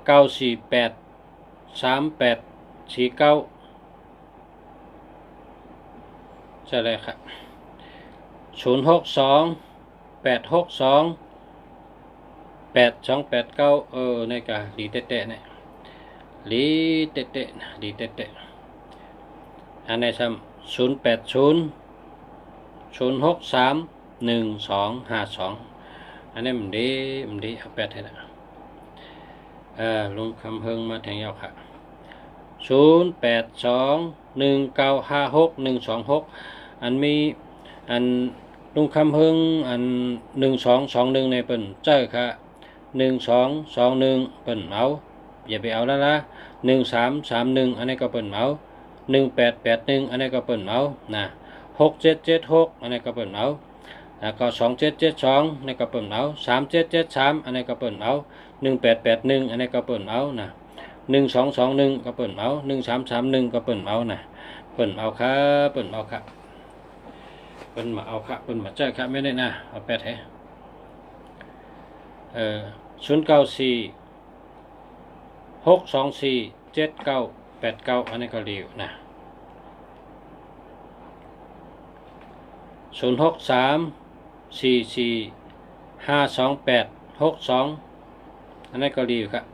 948 3849ใช่เลยครับ062 862 8289ในกะดีเตะเนี่ยลีเตะดีเตะอันไหนซ้ำ080 063 1252อันนี้มันดีเอา8ให้นะลุงคำเฮงมาแทงยาวค่ะ0821956126อันมีอันลุงคำเฮงอัน1221ในเปิ่นเจ้าค่ะ1221เปิ่นเอาอย่าไปเอาแล้วนะ1331อันนี้ก็เปิ่นเอา1881อันนี้ก็เปิ่นเอานะ6776อันนี้ก็เปิ่นเอาแล้วก็2772นี่ก็เปิ่นเอา3773อันนี้ก็เปิ่นเอา1881อันนี้ก็เปิ่นเอานะ1221ก็เปิ่นเอา1331ก็เปิ่นเอานะเปิ่นเอาครับเปิ่นเอาครับเปิ่นมาเอาครับเปิ่นมาเจอครับไม่ได้นะเอาแปดให้094 624 7989อันนี้ก็ดีอยู่นะ063 44 528 62อันนี้ก็ดีอยู่ครับ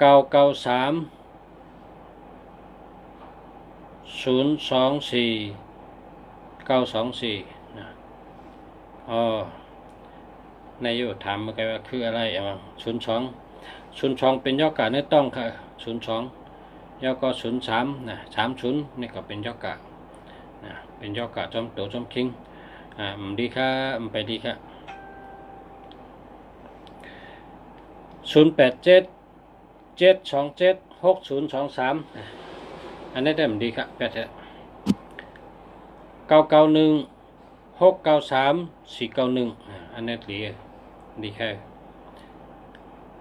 993 024 924นะนายโยถามมาไกลว่าคืออะไร02เป็นยอดกะเนื้อต้องค่ะ02ยอดก็03นะ30นี่ก็เป็นยอดกะนะเป็นยอดกะจอมโตจอมคิงดีค่ะไปดีค่ะ087 727 6023 อันนี้ได้มันดีครับแปด991 693 491อันนี้ดีแค่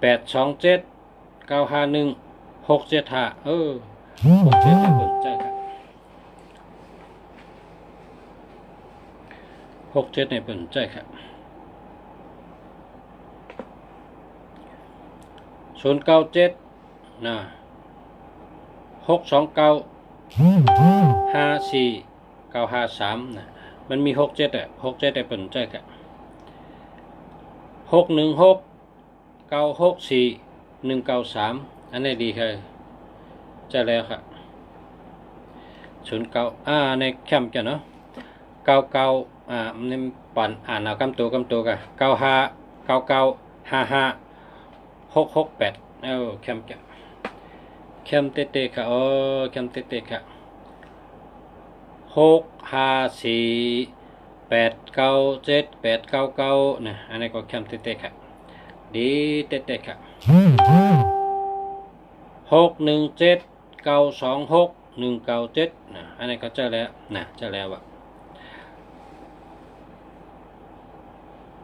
827 951 675675ให้เปิดใจครับ67ให้เปิดใจครับ097นะ629 54 953นะมันมี67อ่ะ67ได้เปิดใจครับ616 964 193อันนี้ดีครับจะแล้วครับ09ในแคมป์จ้ะเนาะ99นี่ปั่นอ่านเอากำตัวกัน95 99 55 668แคมป์จ้ะแคมป์เตะๆค่ะแคมป์เตะๆค่ะ654 897 899นะอันนี้ก็แคมป์เตะๆค่ะดีเตะๆค่ะ617 926 197นะอันนี้ก็เจอแล้วนะเจอแล้วอ่ะ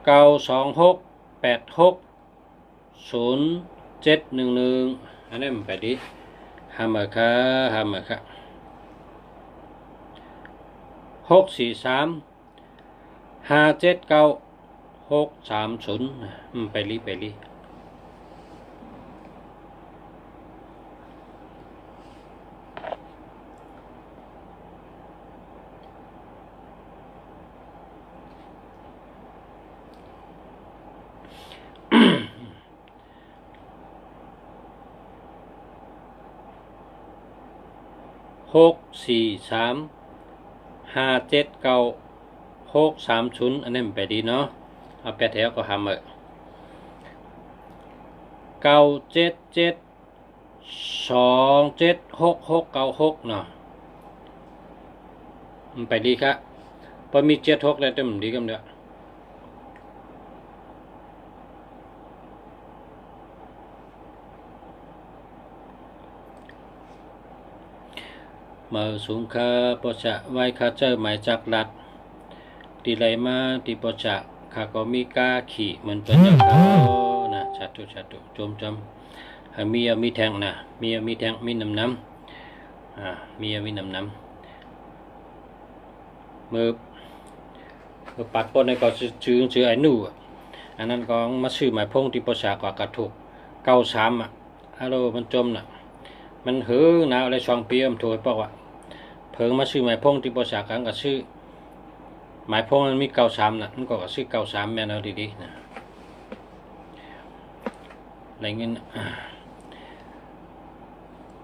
926 86 0711อันนี้มันไปดีหามาค่ะ643 579 630ไปลี643 579 630อันนี้มันไปดีเนาะเอาแปดแถวก็หามา977 276 696เนาะมันไปดีครับพอมี76แล้วแต่มันดีกันเด้อมาสูงค่าปอจะไว้ค่าเจอหมายจากรัฐตีไรมาตีปอจะข้าก็มีกาขี่เหมือนเป็นเจ้าเขานะชัดตุจมจำมีแทงนะมีแทงมีน้ำมีน้ำมือปัดปนในก็ชื่อไอ้หนูอันนั้นก็มาซื้อหมายพงที่ปอจะก็กระถูก93ฮัลโหลมันจมน่ะมันหือหนาวอะไรช่องปีมถอยบอกว่าเพิ่งมาซื้อหมายพงที่ปอจะกันก็ซื้อหมายพงมันมี93น่ะมันก็ซื้อ93แม่นเอาดีๆนะอะไรเงี้ย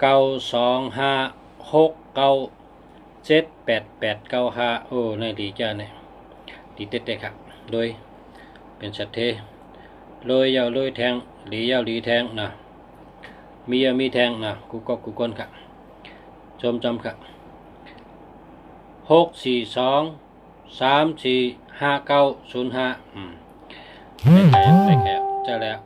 925 697 8895ในดีจ้าเนี่ยดีเต๊ะๆครับโดยเป็นสัตว์เทโรยยาวโรยแทงหลียาวหลีแทงนะมีแทงนะกูก้นครับจำครับ642 345905ได้แค่เจ้าแล้ว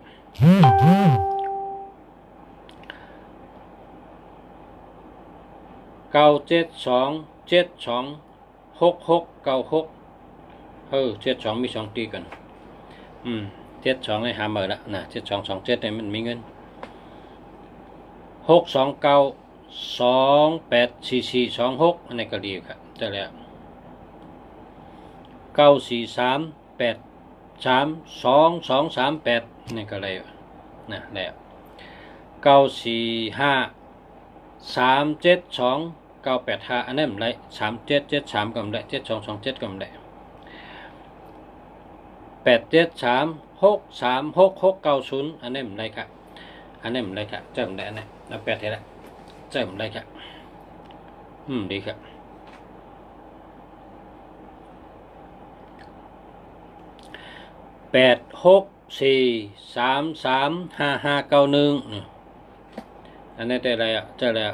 972 72 66 9672มี2ตีกัน72ให้หาเมื่อละนะ7227เนี่ยมันมีเงิน629 284426อันนี้ก็ดีครับเจ้าแล้ว943 83 2238นี่ก็เลยนะแล้ว945 372 985อันนั้นไร3773ก็ได้7227ก็ได้873 636 690อันนี้ไรครับอันนี้ไรครับเจอมได้อันนี้แล้ว8เท่าไรเจอมได้ครับดีครับ864 33 5591อันนี้ได้อะไรอ่ะเจอแล้ว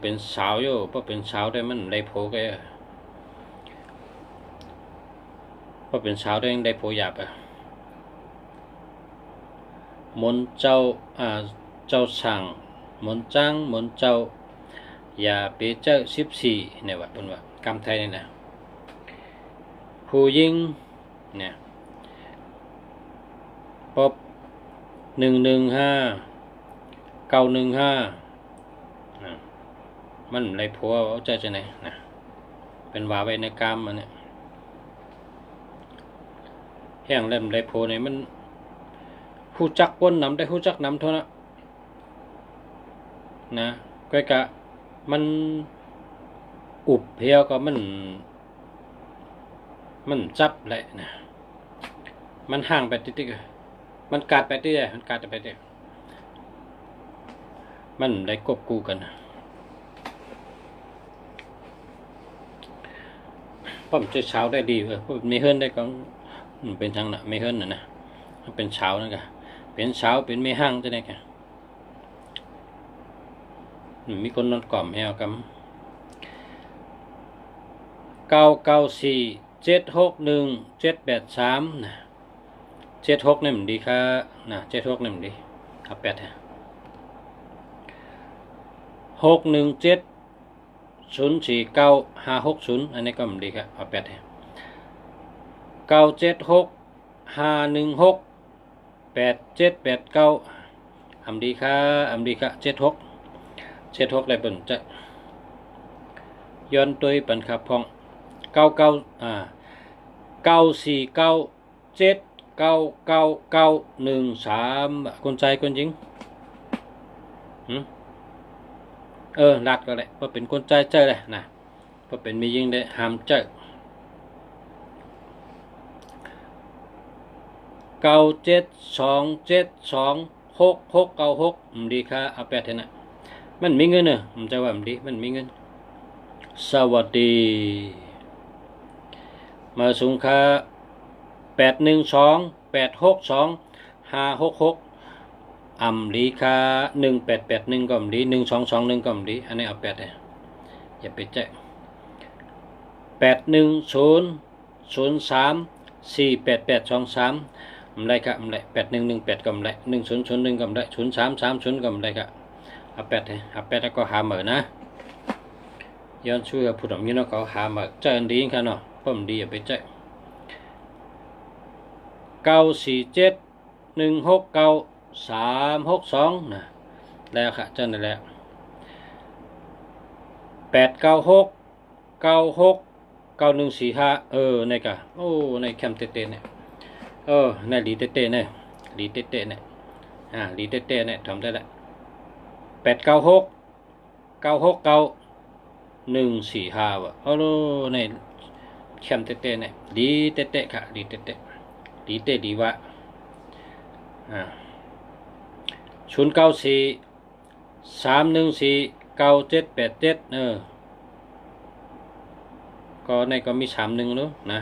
เป็นสาวอยู่เพราะเป็นสาวได้มันได้โผล่ก็เพราะเป็นสาวได้ยังได้โผล่หยาบมนเจ้าเจ้าสั่งมนจ้างมนเจ้า อย่าไปเจอ14เนี่ยว่าเป็นว่ากำไทยนี่นะผู้หญิงเนี่ยปบ115 915มันไรผัวเอาใจจะไหนนะเป็นว่าไว้ในกรรมมันเนี่ยแห้งเล่มไรผัวเนี่ยมันผู้จักป้นนำได้ผู้จักนำเท่านั้นนะก้อยกะมันอุบเพียวก็มันจับแหละนะมันห่างไปติ๊กๆมันกัดไปติ๊กๆมันกัดไปติ๊กมันได้กบกูกันผมจะเช้าได้ดีผมไม่เฮิรนได้ก็เป็นทางน่ะไม่เฮิรนนะเป็นเช้านั่นกะเป็นเช้าเป็นไม่ห่างจะได้กะมีคนนอนกล่อมให้เอากำ994761783นะ76นี่มันดีครับนะ76นี่มันดีเอา8ฮะ617049560อันนี้ก็มันดีครับเอา8ฮะ9765168789อำดีค่ะ76ได้เปิ่นจะย้อนตัวปันขับพอง947999113คนใจคนจริงลัดก็เลยเพราะเป็นคนใจเจอเลยนะเพราะเป็นมียิงได้ห้ามเจอ972726696ดีค่ะเอา8เท่านั้นมันมีเงินมันจะว่ามันดีมันมีเงินสวัสดีมาสูงค่า81286256อำลีค่า1881ก็อำลี1221ก็อำลีอันนี้เอา8เลยอย่าไปแจ้ง8100348823ได้ครับได้8118ก็ได้1001ก็ได้0330ก็ได้ครับเอา8เลยเอา8แล้วก็หาเหมือนนะย้อนช่วยผู้ดำนี้เนาะก็หามาเจออันดีค่ะเนาะผมดีอย่าไปเจอ947169362นะแล้วค่ะเจอได้แล้ว896969145ในกะโอ้ในแคมเตเนี่ยในลีเตเนี่ยลีเตเนี่ยลีเตเนี่ยทำได้แล้ว896969145ว่ะในแคมเตเนี่ยลีเตค่ะลีเตดีวะ0943149787ก็ในก็มี31เนาะนะ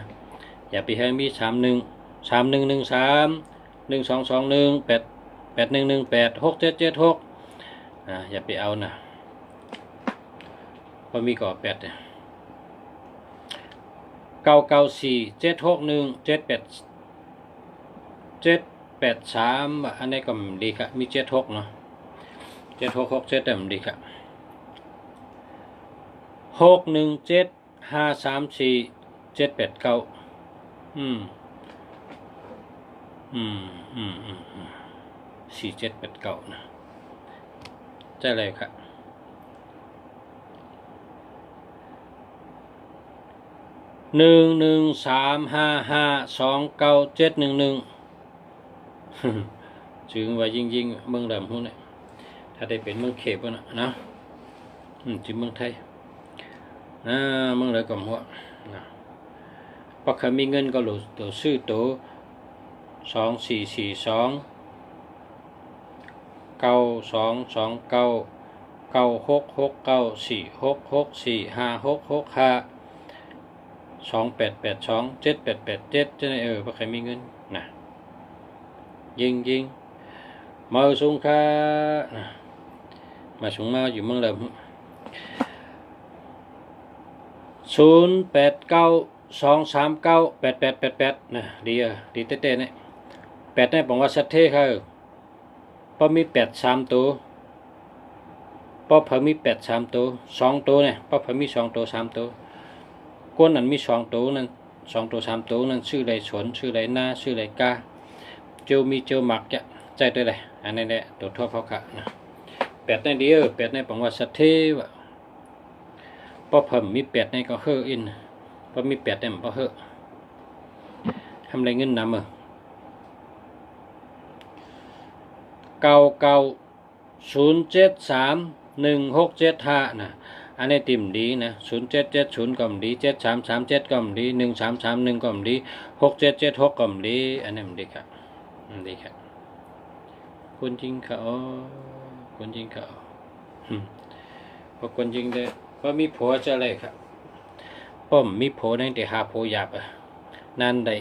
อย่าไปให้มี31311221811861186776อย่าไปเอานะพอมีก่อ8เนี่ย99476178783อันนี้ก็ดีครับมี76เนาะ7667แต่มันดีครับ61753477894789นะใช่เลยครับ113552971จึงว่ายิ่งเมืองดำหุ้นเนี่ยถ้าได้เป็นเมืองเขบนะจึงเมืองไทยเมืองเลยกับหัวนะปักขามีเงินก็หลุดตัวซื้อตัว2229466246645664566528827887ปักขามีเงินนะยิงมาสูงค่ามาสูงมาอยู่เมืองเดิม0892398888นะดีเต้เนี่ย8เนี่ยบอกว่าสัตเท่ค่ะพอมี8 3ตัว ป้อเผมี8 3 ตัว2 ตัวเนี่ยป้อเผมี2 ตัว 3 ตัวก้นนั้นมี2 ตัวนั้น2 ตัว 3 ตัวนั้นชื่อไรสวนชื่อไรหน้าชื่อไรกาเจียวมีเจียวหมักจะใจด้วยเลยอันนี้แหละตัวทั่วเขาค่ะนะ8ในเดียว8ในปังว่าสัตเทวะป้อเพิ่มมี8ในก็เฮออินป้อมี8ในมันป้อเฮอทำไรเงินนำ99073167นะอันนี้ติ่มดีนะ0770ก็มดี7337ก็มดี1331ก็มดี6776ก็มดีอันนี้มันดีครับมันดีครับคนจริงเขาคนจริงเขาพอคนจริงเลยว่ามีผัวจะอะไรครับป้อมมีผัวนั่นแต่หาผัวหยาบนั่นได้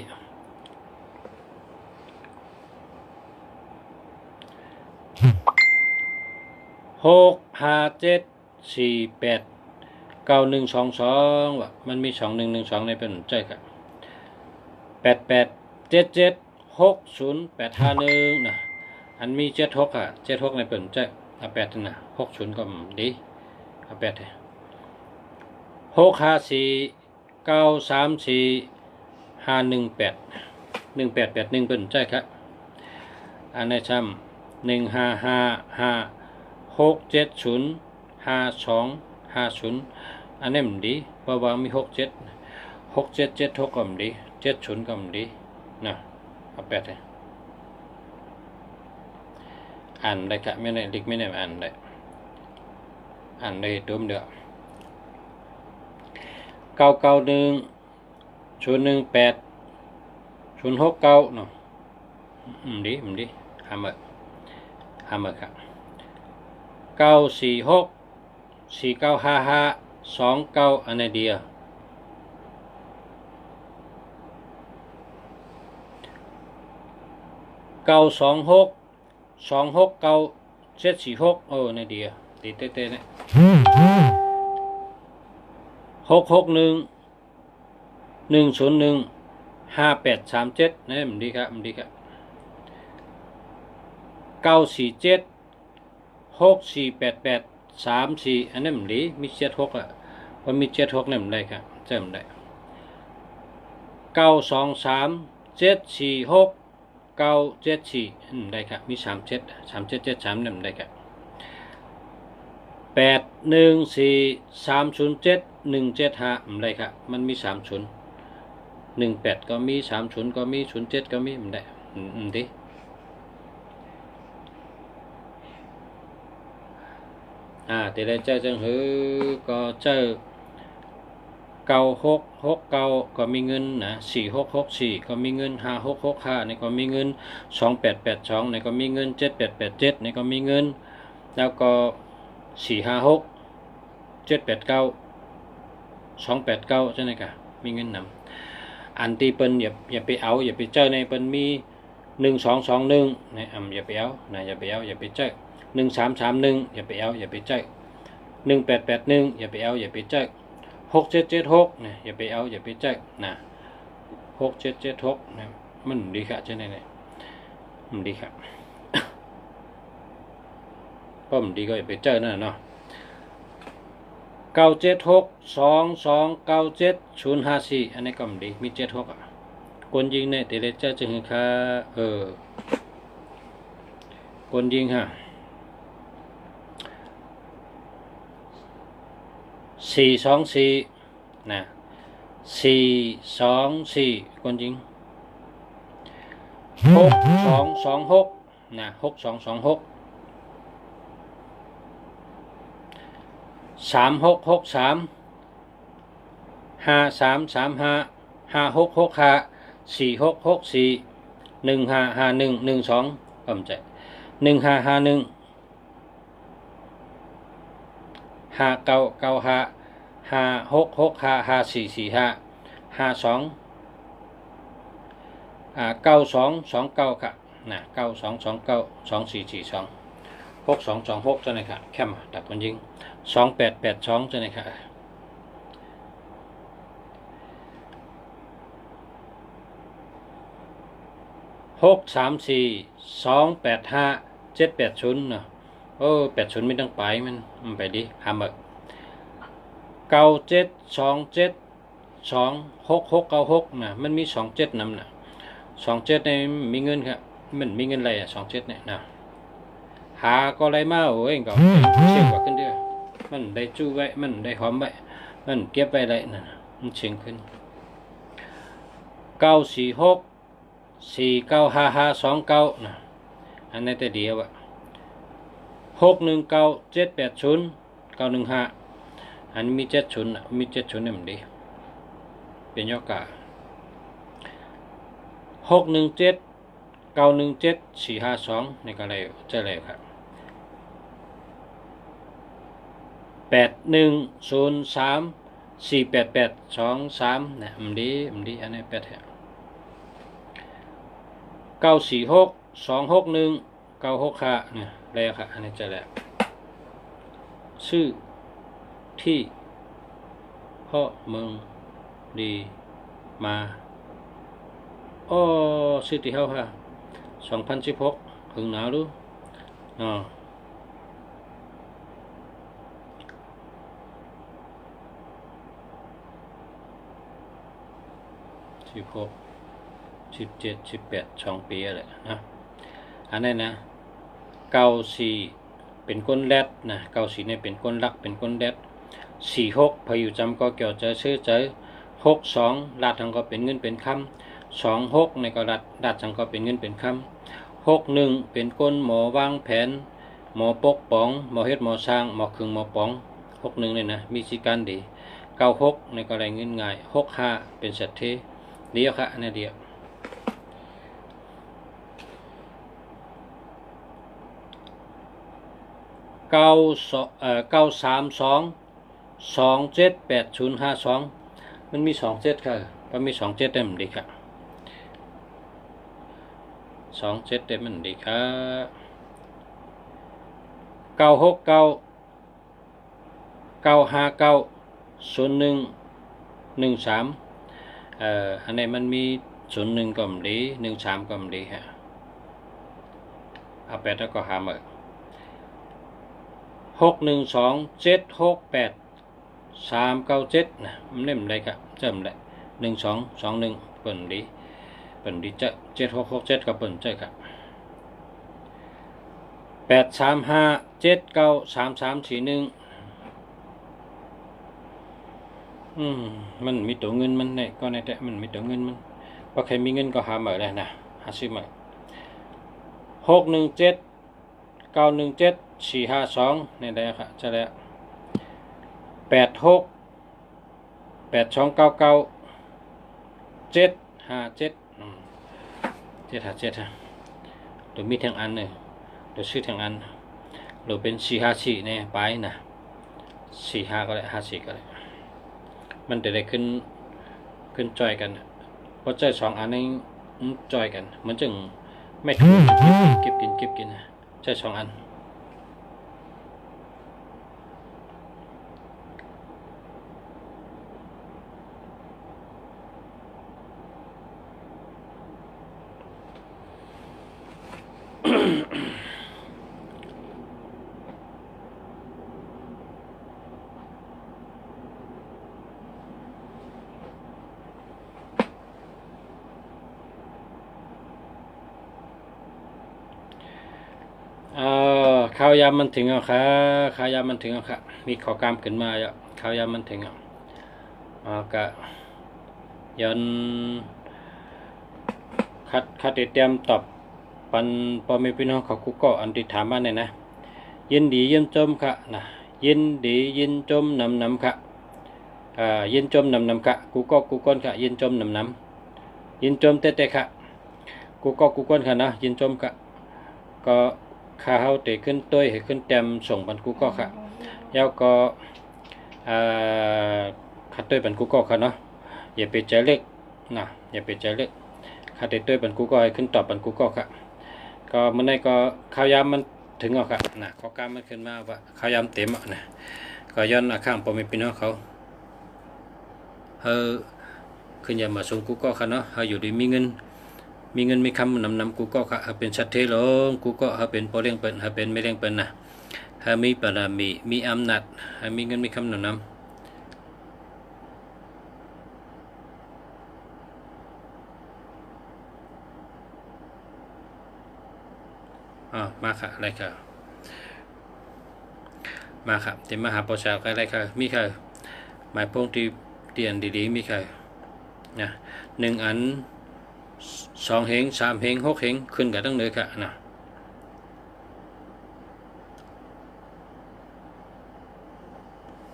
657489122ว่ะมันมี2112ในเป็นใจครับ88776081นะอันมี76อ่ะ76ในเป็นใจเอา8นะ60ก็ดีเอา8เลย6549345181881เป็นใจครับอันนี้ช้ำ155567052520อันนี้มันดีเพราะว่ามี6776ก็มันดี70ก็มันดีนะเอา8เลยอ่านได้ครับไม่ได้ดิกไม่ได้อ่านได้ตุ้มเดียว99101806เนาะดีหาเมื่อครับ946495529อันนี้เดียว926269746ในเดียวตีเต้ๆเนี่ย661101587นี่มันดีครับ947648834อันนี้มันดีมี76อ่ะพอมี76เนี่ยมันได้ครับเจอมันได้923746974ได้ครับมี37เนี่ยมันได้ครับ8143071175มันได้ครับมันมี3018ก็มี30ก็มี07ก็มีมันได้ดีแต่ได้เจอจังหือก็เจอ9669ก็มีเงินนะ4664ก็มีเงิน5665นี่ก็มีเงิน2882นี่ก็มีเงิน7887นี่ก็มีเงินแล้วก็456 789 289ใช่ไหมครับมีเงินนำอันที่เปิ้นอย่าไปเอาอย่าไปเจอในเปิ้นมี1221นะอย่าไปเอานะอย่าไปเจอ1331อย่าไปเอาอย่าไปเจอ1881อย่าไปเอาอย่าไปเจอ6776นะอย่าไปเอาอย่าไปเจอนะ6776นะมันดีครับใช่ไหมเนี่ยมันดีครับป้อมดีก็อย่าไปเจอนั่นเนาะ976229754อันนี้ก็มันดีมี76อ่ะคนยิงเนี่ยแต่เลเจอร์จะเห็นค่าคนยิงฮะ424นะ424คนยิง6226นะ6226 3663 5335 5665 4664 155112ผมใจ1551 5995 5665 5445 52 9229ครับนะ9229 2442 6226จะไหนครับแค่มาดับคนยิง2882จะไหนครับ634285780เนาะ โอ้80ไม่ต้องไปมันไปดิหาหมึก9727269696นะมันมี27นำนะ27ในมีเงินครับมันมีเงินอะไรอ่ะ27เนี่ยนะหาก็อะไรมาโอ้ยก็เชี่ยวกว่าขึ้นเด้อมันได้จู้ไว้มันได้หอมไว้มันเก็บไว้ได้นะมันเชียงขึ้น946495529นะอันนี้แต่เดียวอะ619780 915อันมี70นะมี70เนี่ยมันดีเป็นยอดกา6179174452ในก็เลยจะเลยครับ8103488823นะมันดีอันนี้8946261965เนี่ยแล้วครับอันนี้จะแล้วชื่อที่พ่อเมืองดีมาอ้อชื่อที่เฮาค่ะ2016หึงหนาวรู้อ๋อ16 17 18 2 ปีอะไรนะอันนี้นะ94เป็นก้นแรดนะ94เนี่ยเป็นก้นลักเป็นก้นแรด46พายุจำก็เกี่ยวเจอชื่อเจอ62ลาดทั้งก็เป็นเงินเป็นคำ26ในก็ลาดทั้งก็เป็นเงินเป็นคำ61เป็นก้นหมอวางแผนหมอปกป้องหมอเฮ็ดหมอสร้างหมอคึงหมอป้อง61เนี่ยนะมีสิการดี96ในก็ได้เงินง่าย65เป็นเศรษฐีเดียวค่ะอันนี้เดียว932278052มันมี27ค่ะก็มี27ได้มันดีค่ะ27ได้มันดีค่ะ96995901113อันนี้มันมี01ก็มันดี13ก็มันดีค่ะเอา8แล้วก็หามา612768 397นะมันเล่มได้ครับเจิมได้1221เปิ่นดีเจ้า7667กับเปิ่นเจ้าครับ8357933341มันมีตัวเงินมันเนี่ยก็ในแต่มันมีตัวเงินมันพอใครมีเงินก็หามาได้นะหาซื้อมา6179174452นี่ได้ครับจะแล้ว868299 757ฮะเดี๋ยวมีทั้งอันเลยเดี๋ยวซื้อทั้งอันเดี๋ยวเป็น454เนี่ยไปนะ45ก็ได้54ก็ได้มันจะได้ขึ้นจอยกันเพราะใจ2อันนี้จอยกันเหมือนจึงไม่ถูกเก็บกินนะใจ2อันข้าวยามมันถึงอ่ะค่ะข้าวยามมันถึงอ่ะค่ะมีข้อกล้ามขึ้นมาแล้วข้าวยามมันถึงอ่ะกะยันคัดเตรียมตอบปันพ่อแม่พี่น้องเขากูก็อันที่ถามมาเนี่ยนะยินดียินจมค่ะนะยินดียินจมนำค่ะยินจมนำค่ะกูก้นค่ะยินจมนำยินจมเตะค่ะกูก้นค่ะนะยินจมค่ะก็ข้าเฮาเตะขึ้นต้วยให้ขึ้นเต็มส่งบันกูก็ค่ะแล้วก็ขัดต้วยบันกูก็ค่ะเนาะอย่าไปใจเล็กนะอย่าไปใจเล็กขัดต้วยบันกูก็ให้ขึ้นตอบบันกูก็ค่ะก็เมื่อไหร่ก็ข้าวยามมันถึงอ่ะค่ะนะข้อกล้ามมันขึ้นมาว่าข้าวยามเต็มอ่ะนะก็ย้อนข้างปอมีพี่น้องเขาขึ้นยามมาส่งกูก็ค่ะเนาะอยู่ดีมีเงินมีคำนำกูก็ค่ะเป็นชัดเทลงกูก็เป็นพอเลี้ยงเป็นเป็นไม่เลี้ยงเป็นนะ ให้มีบารมีมีอำนาจให้มีเงินมีคำหนุนนำมาค่ะอะไรค่ะมาครับที่มาหาประชาอะไรค่ะมีค่ะหมายพงที่เตียนดีๆมีค่ะนะ1 อัน2 เหง3 เหง6 เหงขึ้นกับตั้งเนื้อค่ะนะ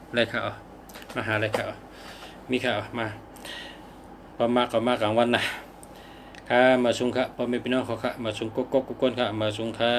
อะไรค่ะมาหาอะไรค่ะมีค่ะมาพอมาก็มากลางวันนะค่ะมาชุงค่ะพอไม่พี่น้องเขาค่ะมาชุงกุ๊กกุ๊กกุ๊กก้นค่ะมาชุงค่ะ